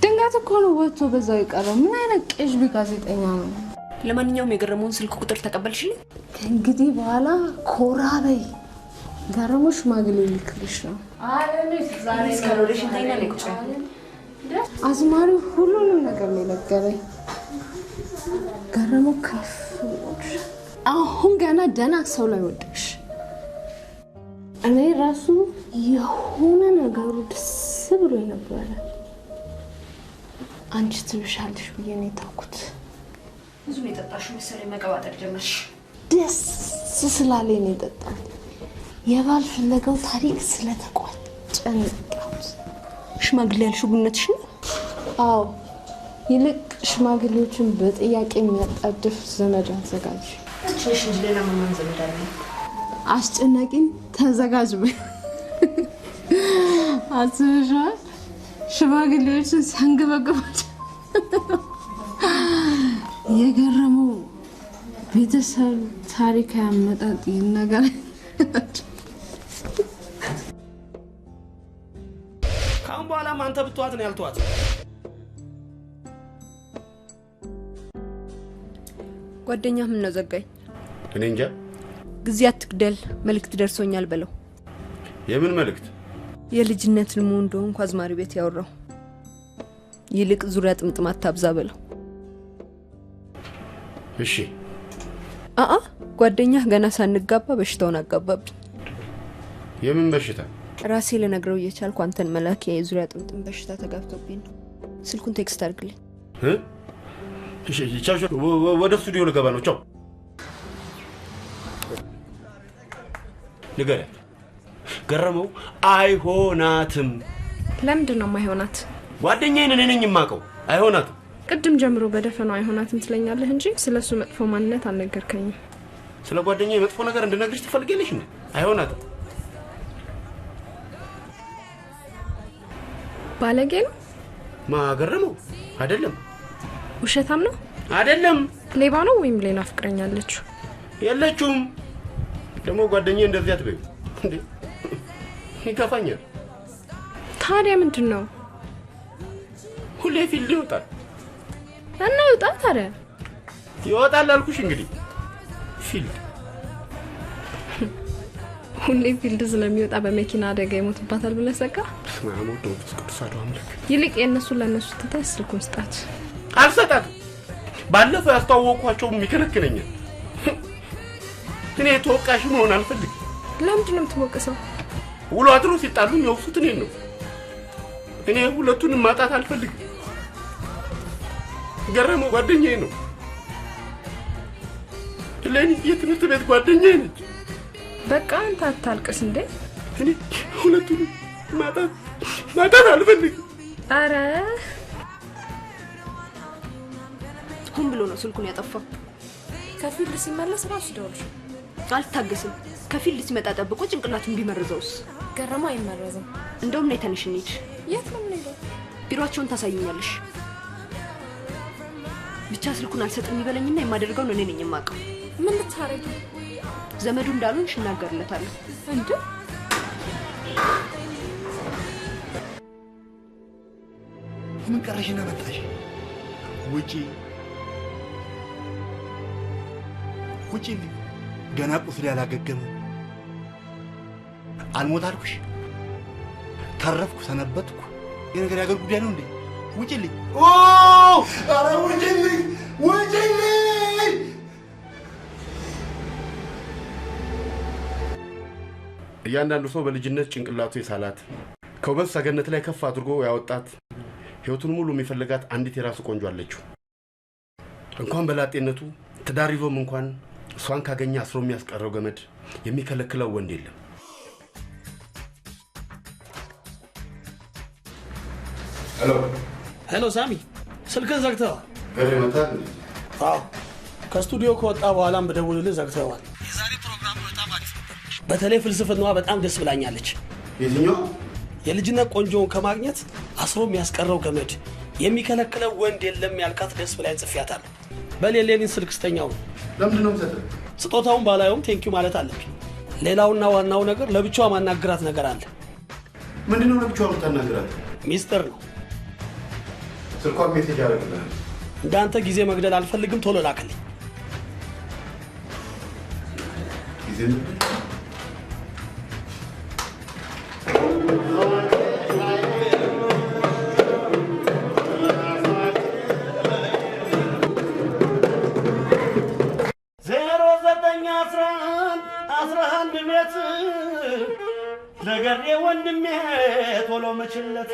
ድንጋት እኮ ነው ወጥቶ በዛው የቀረው። ምን አይነት ቅዥቢ ጋዜጠኛ ነው? ለማንኛውም የገረመውን ስልክ ቁጥር ተቀበልሽልኝ? ከእንግዲህ በኋላ ኮራ በይ። ገረመው ሽማግሌ ልክልሽ ነው። አዝማሪው ሁሉንም ነገር ነው የነገረኝ። ገረመው ከፍ አሁን ገና ደህና ሰው ላይ ወደቅሽ። እኔ ራሱ የሆነ ነገሩ ደስ ብሎ ነበረ። አንቺ ትብሻለሽ ብዬ ነው የታውኩት። ብዙ ነው የጠጣሽው መሰለኝ። መቀባጠር ጀመርሽ። ደስ ስላለኝ ነው የጠጣሁት። የባል ፍለጋው ታሪክ ስለተቋጨ ነው የጠጣሁት። ሽማግሌ ያልሽው ጉነትሽ ነው? አዎ። ይልቅ ሽማግሌዎችን በጥያቄ የሚያጣድፍ ዘመድ አዘጋጅ። ትንሽ እንጂ ሌላ ማን ዘመድ አለ? አስጨናቂም ተዘጋጅ በይ። አስበሻል? ሽማግሌዎችን ሲያንገበግባቸው የገረመው ቤተሰብ ታሪክ ያመጣጥ ነገር ካሁን በኋላም አንተ ብትዋት ነው ያልተዋት። ጓደኛ ምን ነው ዘጋኝ? እኔ እንጃ። ጊዜ አትግደል፣ መልእክት ደርሶኛል በለው። የምን መልእክት? የልጅነት ልሙ እንደሆንኩ አዝማሪ ቤት ያወራው። ይልቅ ዙሪያ ጥምጥም አታብዛ በለው። እሺ። ጓደኛ ገና ሳንጋባ በሽታውን አጋባብኝ። የምን በሽታ? ራሴ ልነግረው እየቻልኩ አንተን መላኪያ የዙሪያ ጥምጥም በሽታ ተጋብቶብኝ ነው። ስልኩን ቴክስት አድርግልኝ። እሺ ቻው። ወደ ስቱዲዮ ልገባ ነው። ቻው። ንገሪያት። ገረመው አይሆናትም። ለምንድን ነው የማይሆናት? ጓደኛዬን እኔ ነኝ የማውቀው። አይሆናትም። ቅድም ጀምሮ በደፈናው አይሆናትም ትለኛለህ እንጂ ስለሱ መጥፎ ማንነት አልነገርከኝም። ስለ ጓደኛዬ መጥፎ ነገር እንድነግርሽ ትፈልጊያለሽ እንዴ? አይሆናትም። ባለጌ ነው ማገረመው አይደለም ውሸታም ነው አይደለም ሌባ ነው ወይም ሌላ ፍቅረኛ አለችው የለችውም ደግሞ ጓደኛዬ እንደዚህ አትበይ እንዴ ይከፋኛል ታዲያ ምንድነው ሁሌ ፊልድ ይወጣል እና ይወጣል ታዲያ ይወጣል አልኩሽ እንግዲህ ፊልድ ሁሌ ፊልድ ስለሚወጣ በመኪና አደጋ ይሞትባታል ብለህ ሰጋ ማሙዶ ተስከሳዶ አምልክ ይልቅ የነሱ ለነሱ ተታስ ስልኩን ስጣት አልሰጣት ባለፈው ያስተዋወቅኳቸው የሚከለክለኛል እኔ ተወቃሽ መሆን አልፈልግም ለምንድን ነው የምትወቀሰው ውሎ አድሮ ሲጣሉኝ የወሱት እኔን ነው እኔ ሁለቱንም ማጣት አልፈልግም ገረመው ጓደኛዬ ነው ለኔ የትምህርት ቤት ጓደኛዬ ነች በቃ አንተ አታልቅስ እንዴ እኔ ሁለቱንም ማጣት አልፈልግም አረ ሁን ብሎ ነው ስልኩን ያጠፋው ከፊልድ ሲመለስ ራሱ ደውልሽ አልታገስም ከፊልድ ሲመጣ ጠብቆ ጭንቅላቱን ቢመርዘውስ ገረማ አይመረዝም እንደውም ነይ ተነሽ እንሂድ የት ነው የምንሄደው ቢሮአቸውን ታሳዩኛለሽ ብቻ ስልኩን አልሰጥም ይበለኝና የማደርገው እኔ ነኝ የማውቀው ምን ልታረጊ ዘመዱ እንዳሉን እናገርለታለሁ እንዴ ምን ቀረሽና መጣሽ ውጪ ገና ቁስል ያላገገመ አልሞት አልኩሽ ተረፍኩ ሰነበትኩ የነገር ያገር ጉዳይ ነው እንዴ ውጪልኝ ኧረ ውጪልኝ እያንዳንዱ ሰው በልጅነት ጭንቅላቱ የሳላት ከውበት ሰገነት ላይ ከፍ አድርጎ ያወጣት ህይወቱን ሙሉ የሚፈልጋት አንዲት የራሱ ቆንጆ አለችው እንኳን በላጤነቱ ትዳር ይዞም እንኳን እሷን ካገኘ አስሮ የሚያስቀረው ገመድ የሚከለክለው ወንድ የለም ሄሎ ሳሚ ስልክን ዘግተዋል ገሬ መጣ አዎ ከስቱዲዮ ከወጣ በኋላም በደውልልህ ዘግተዋል የዛሬ ፕሮግራም በጣም አሪፍ በተለይ ፍልስፍናዋ በጣም ደስ ብላኛለች የትኛው የልጅነት ቆንጆውን ከማግኘት አስሮ የሚያስቀረው ገመድ የሚከለክለው ወንድ የለም ያልካት ደስ ብላኝ ጽፌያታለሁ በሌሌኒን ስልክ ስተኛው ለምንድን ነው የምትሰጠው ስጦታውን ባላየውም ቴንኪው ማለት አለብኝ ሌላውና ዋናው ነገር ለብቻዋ ማናገራት ነገር አለ ምንድነው ለብቻዋ የምታናገራት ሚስጥር ነው ስልኳን ሜሴጅ አደረግልሃል እንዳንተ ጊዜ መግደል አልፈልግም ቶሎ ላክልኝ ጊዜ ነገሬ ወንድሜ ቶሎ መችለት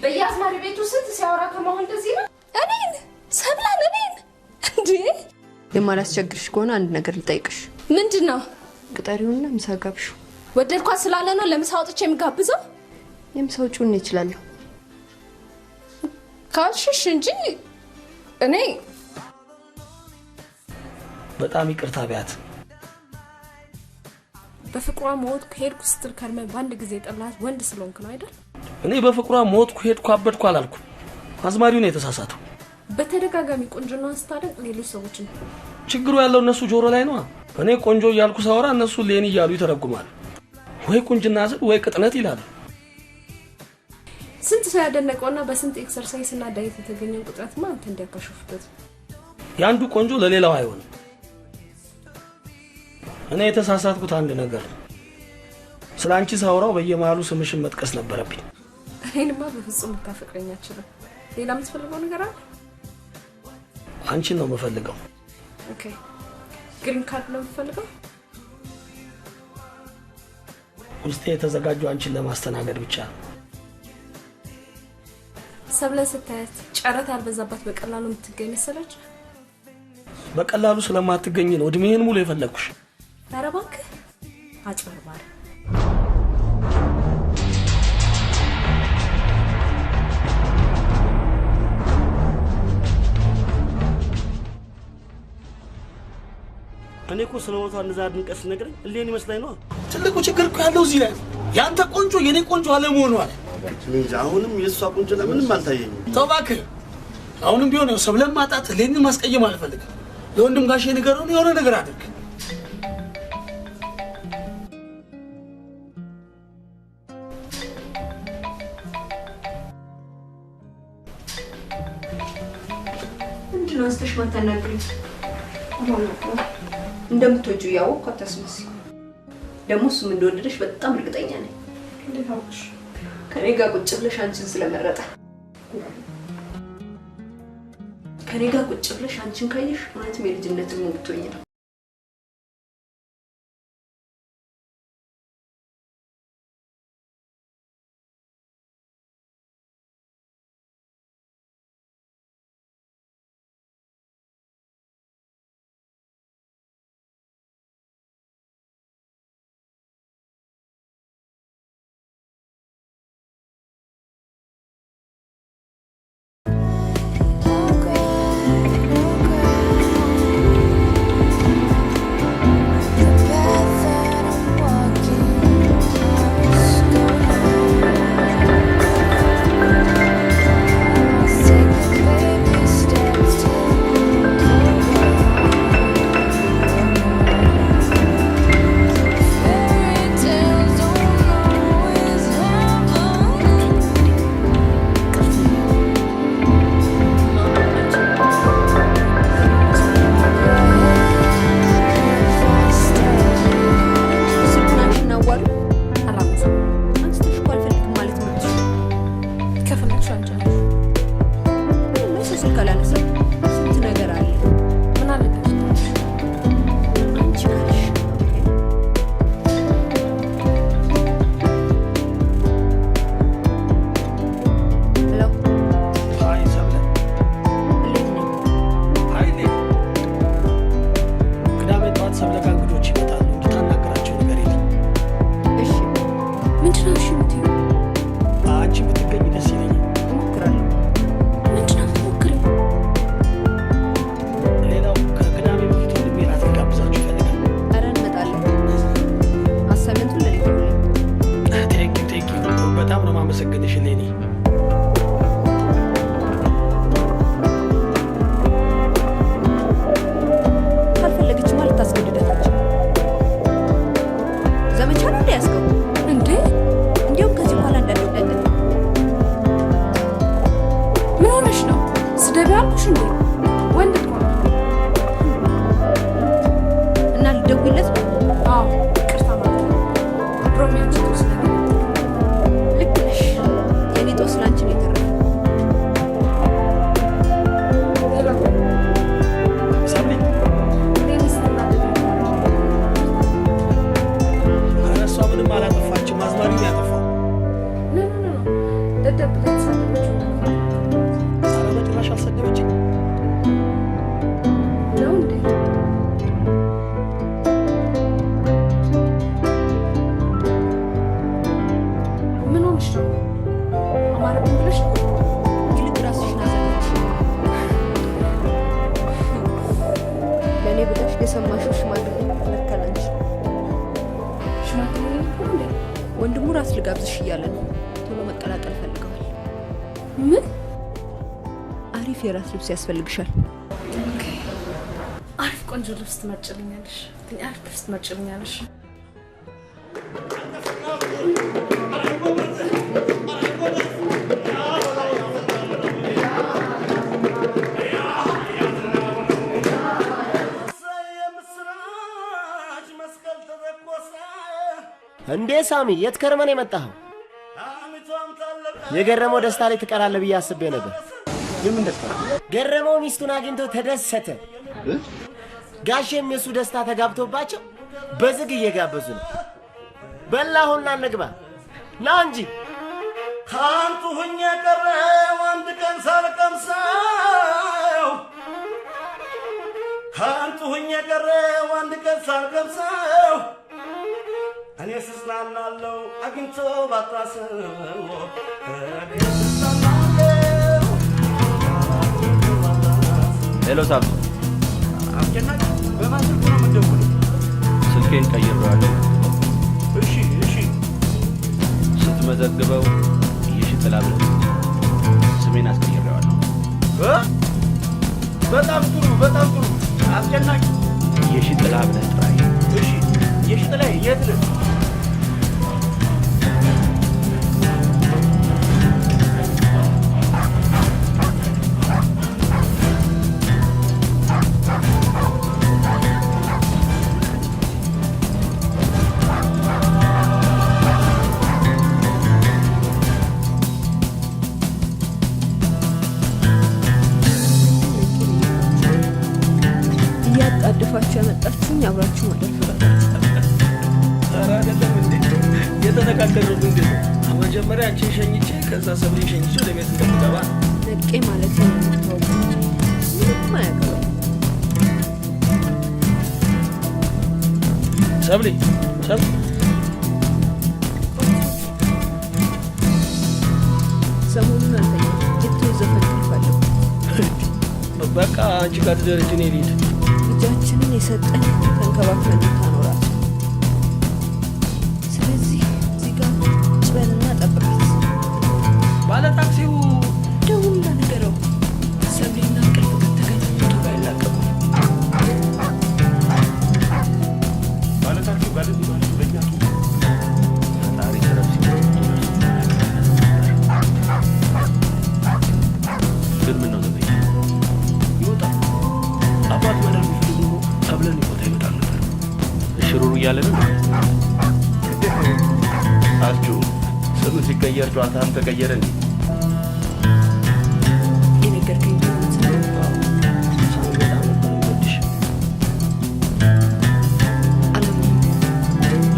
በየአዝማሪ ቤቱ ስንት ሲያወራ ከመሆን እንደዚህ ነው። እኔን ሰብላን እኔን እንዴ የማላስቸግርሽ ከሆነ አንድ ነገር ልጠይቅሽ። ምንድነው? ቅጠሪውና ምሳ ጋብሹ። ወደድኳት ስላለ ነው ለምሳ ወጥቼ የምጋብዘው? የምሳ ወጪውን እችላለሁ ካልሽሽ እንጂ እኔ በጣም ይቅርታ ቢያት። በፍቅሯ ሞትኩ ሄድኩ ስትል ከርመ በአንድ ጊዜ ጠላት ወንድ ስለሆንክ ነው አይደል? እኔ በፍቅሯ ሞትኩ ሄድኩ አበድኩ አላልኩ። አዝማሪው ነው የተሳሳተው። በተደጋጋሚ ቆንጆና ስታደንቅ ሌሎች ሰዎችን ችግሩ ያለው እነሱ ጆሮ ላይ ነው። እኔ ቆንጆ እያልኩ ሳወራ እነሱ ሌኒ እያሉ ይተረጉማሉ። ወይ ቁንጅና ስል ወይ ቅጥነት ይላሉ። ስንት ሰው ያደነቀውና በስንት ኤክሰርሳይዝ እና ዳይት የተገኘው ቁጥረትማ አንተ እንዲያካሽፉበት። ያንዱ ቆንጆ ለሌላው አይሆንም። እኔ የተሳሳትኩት አንድ ነገር ስላንቺ ሳወራው በየመሃሉ ስምሽን መጥቀስ ነበረብኝ። እኔንማ በፍጹም ልታፈቅረኝ አትችልም። ሌላ የምትፈልገው ነገር አለ? አንቺን ነው የምፈልገው። ኦኬ ግሪን ካርድ ነው የምትፈልገው? ውስጤ የተዘጋጀው አንቺን ለማስተናገድ ብቻ ነው። ሰብለ ስታያት ጨረታ ያልበዛባት በቀላሉ የምትገኝ መሰለች? በቀላሉ ስለማትገኝ ነው እድሜህን ሙሉ የፈለግኩሽ። ኧረ እባክህ አጭበርባሪ። እኔ እኮ ስለሞቷ እንደዛ አድንቀስ ነግረኝ እሌን ይመስላኝ ነው። ትልቁ ችግር እኮ ያለው እዚህ ላይ ያንተ ቆንጆ የኔ ቆንጆ አለመሆኑ አለ። አሁንም የእሷ ቆንጆ ለምንም አልታየኝም። ተው እባክህ። አሁንም ቢሆን ነው ሰብለን ማጣት እሌንን ማስቀየም አልፈልግም። ለወንድም ጋሼ ንገረው የሆነ ነገር አድርግ። ምንድነው አስተሽ ማታናግሪኝ? እንደምትወጂው ያወቅኩ አታስመስይ። ደግሞ እሱም እንደወደደሽ በጣም እርግጠኛ ነኝ። እንዴት አውቅሽ? ከኔ ጋር ቁጭ ብለሽ አንቺን ስለመረጠ። ከኔ ጋር ቁጭ ብለሽ አንቺን ካየሽ እውነትም የልጅነትን ሞብቶኝ ነው። ምንም ሽማግሌ እንዴ? ወንድሙ ራስ ልጋብዝሽ እያለ ነው። ቶሎ መቀላቀል ፈልገዋል። ምን? አሪፍ የራስ ልብስ ያስፈልግሻል። አሪፍ ቆንጆ ልብስ ትመርጭልኛለሽ። አሪፍ ልብስ ትመርጭልኛለሽ። እንዴ ሳሚ የት ከርመን የመጣኸው? የገረመው ደስታ ላይ ትቀራለህ ብዬ አስቤ ነበር። የምን ደስታ? ገረመው ሚስቱን አግኝቶ ተደሰተ። ጋሼም የሱ ደስታ ተጋብቶባቸው በዝግ እየጋበዙ ነው። በላሁና እንግባ ና እንጂ ካንቱ ሁኜ ቀረው አንድ ቀን ሳልቀምሰው ካንቱ ሁኜ ቀረው አንድ ቀን ሳልቀምሰው እኔ ስስናናለው አግኝቶ ባታሰው ሄሎ ሳም አስጨናቂ በማን ስልክ ነው የምትደውለው? ስልኬን ቀይሬዋለሁ። እሺ እሺ ስትመዘግበው የሽጥላ ብለህ ስሜን አስቀይሬዋለሁ። በጣም ጥሩ አስጨናቂ የሽጥላ ብለህ ጥራኝ። እሺ የሽጥላ የት ነው? እያጣደፋችሁ ያመጣችሁኝ አብራችሁ ማደር ፈለጋችሁ። ኧረ አይደለም እንዴ የተነጋገርነው እንዴ ነው? መጀመሪያ አንቺን ሸኝቼ ከዛ ሰብሌን ሸኝቼ ወደ ቤት እንደምገባ ነቄ ማለት ነው የምታውቁት። ምንም አያገባም። ሰብሌ ሰሞኑን አልተኛም። የትኛው ዘፈን ትፈልጋለሁ? በቃ አንቺ ጋር ትደረጅ እኔ ልሂድ። ልጃችንን የሰጠን ተንከባክበን ታኖራት። ስለዚህ እዚህ ጋር ቁጭ በልና ጠብቃት። ባለ ታክሲው ደውልና ንገረው። ሰብሌና ቅልፍ ከተገናኙ ጋር ይላቀቁ። ባለ ታክሲው ጋር በእኛ ፈጣሪ ተረፍ ግን ምን ነው ዘበኛ ይወጣል። አባት ማደር ቢፈልግ ኖሮ ተብለን ይወጣ ይመጣል ነበር። እሽሩሩ እያለ ነው። አችሁ ስሙ ሲቀየር ጨዋታም ተቀየረ እንዴ? የነገርከኝ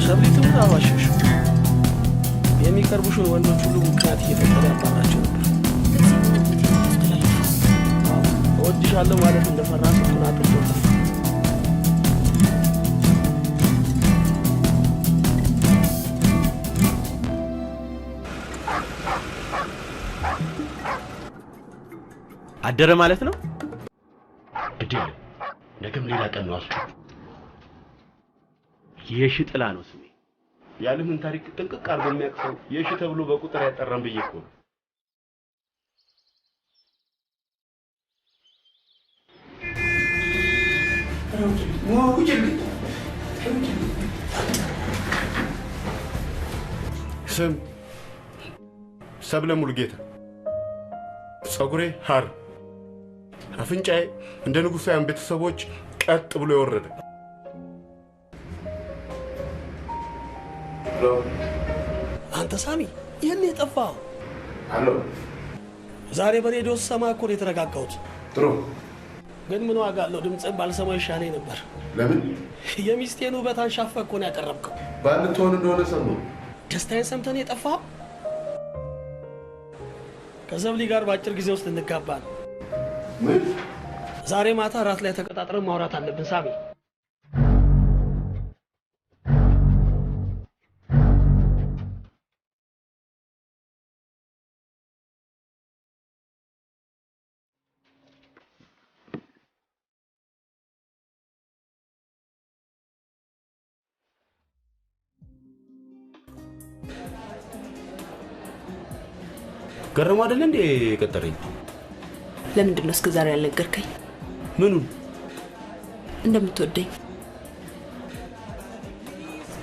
ሰብሊ ትሙት አዋሸሽ። የሚቀርቡሽን ወንዶች ሁሉ ምክንያት እየፈጠረ ያባራቸው ነበር። እወድሻለሁ ማለት እንደፈራ ስልኩን አጥቶ ጠፋ። አደረ ማለት ነው። ግድ ነገም ሌላ ቀን ነው። አስቱ የሽጥላ ነው ስሜ። የዓለምን ታሪክ ጥንቅቅ አድርጎ የሚያቅሰው የሺ ተብሎ በቁጥር ያጠራን ብዬ እኮ ነው። ስም ሰብለ ሙሉጌታ፣ ጸጉሬ ሐር፣ አፍንጫዬ እንደ ንጉሳውያን ቤተሰቦች ቀጥ ብሎ የወረደ። አንተ ሳሚ ይህን የጠፋው አሎ፣ ዛሬ በሬዲዮ ሰማ እኮ ነው የተረጋጋሁት። ጥሩ ግን ምን ዋጋ አለው? ድምፅህን ባልሰማው ይሻለኝ ነበር። ለምን? የሚስቴን ውበት አንሻፈህ እኮ ነው ያቀረብከው። ባልትሆን እንደሆነ ሰማሁ። ደስታዬን ሰምተህ ነው የጠፋው? ከዘብሊ ጋር በአጭር ጊዜ ውስጥ እንጋባ ነው። ምን? ዛሬ ማታ እራት ላይ ተቀጣጥረን ማውራት አለብን ሳሚ። ገረሙ አይደል እንዴ ቀጠረኝ? ለምንድን ነው እስከዛሬ ያልነገርከኝ? ምኑን? እንደምትወደኝ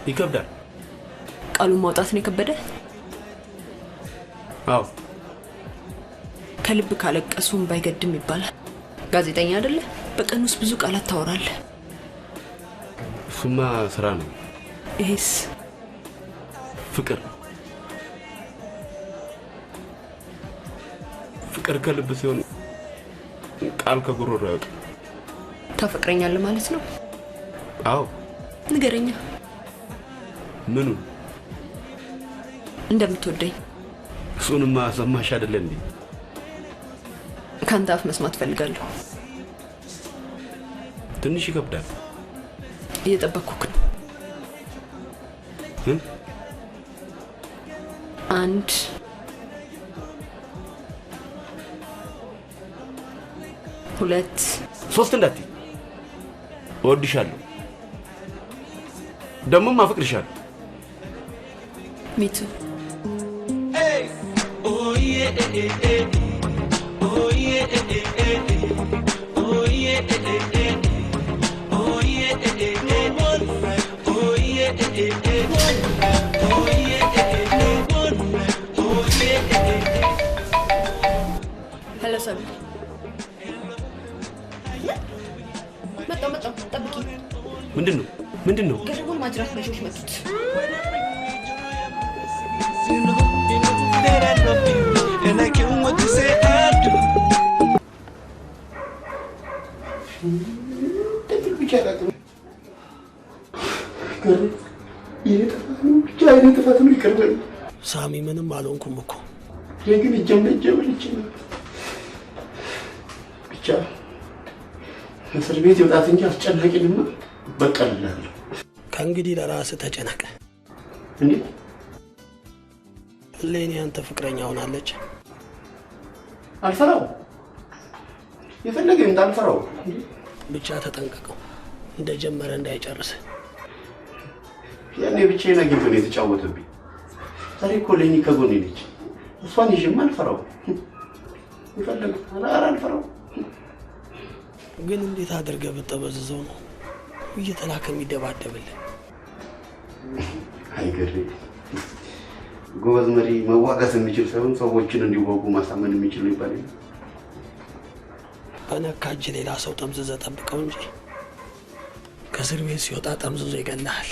ይከብዳል። ቃሉን ማውጣት ነው የከበደ? አዎ። ከልብ ካለቀሱም ባይገድም ይባላል። ጋዜጠኛ አይደለ? በቀን ውስጥ ብዙ ቃላት ታወራለህ። እሱማ ስራ ነው። ይሄስ ፍቅር ፍቅር ከልብ ሲሆን ቃል ከጉሮሮ አይወጣም። ታፈቅረኛለህ ማለት ነው? አዎ። ንገረኛ። ምኑ? እንደምትወደኝ። እሱንማ ሰማሽ አይደል እንዴ? ካንተ አፍ መስማት ፈልጋለሁ። ትንሽ ይከብዳል። እየጠበቅኩህ ነው። አንድ ሁለት ሶስት እንዳትይ። እወድሻለሁ ደግሞም አፈቅርሻለሁ። ሚቱ ሄሎ ሰሚ መጣሁ ጠብቂ። ምንድን ነው? ገረቡን ማጅራት መሾች መጡት። ሳሚ ምንም አልሆንኩም እኮ ግን እጀመልች ብቻ እስር ቤት ይወጣት እንጂ አስጨናቂንማ በቀልላለሁ። ከእንግዲህ ለራስህ ተጨነቅ። እንዴ ሌኒ አንተ ፍቅረኛ ሆናለች? አልፈራው የፈለገ እንዳልፈራው ብቻ ተጠንቀቀው እንደጀመረ እንዳይጨርስ። ያኔ ብቻዬን አግኝቶ ነው የተጫወተብኝ። ዛሬ እኮ ሌኒ ከጎኔ ነች። እሷን ይዤማ አልፈራው። ይፈለግ አልፈራው። ግን እንዴት አድርገህ ብትጠበዝዘው ነው እየተላከ የሚደባደብልህ? አይገርም። ጎበዝ መሪ መዋጋት የሚችል ሳይሆን ሰዎችን እንዲወጉ ማሳመን የሚችል ይባላል። በነካጅ ሌላ ሰው ጠምዝዘህ ጠብቀው እንጂ ከእስር ቤት ሲወጣ ጠምዝዞ ይገላል።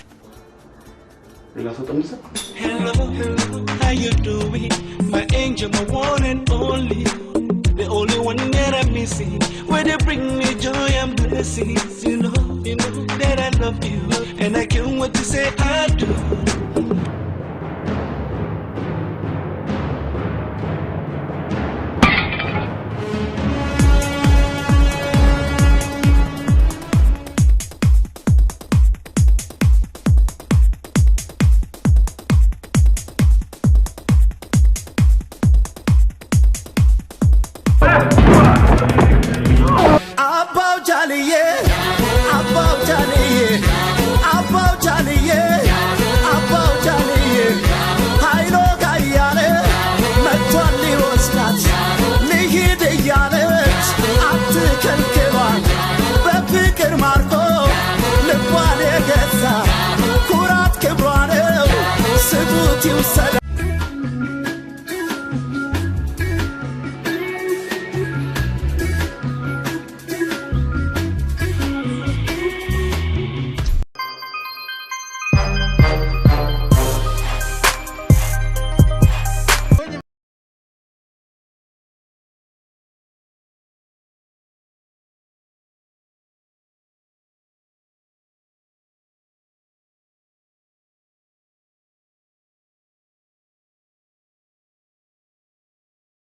ሌላ ሰው ጠምዝዘህ? Hello, how you doing? My angel, my one and only, the only one that I'm missing. Where they bring me joy and blessings, you know that I love you, and I can't wait to say I do.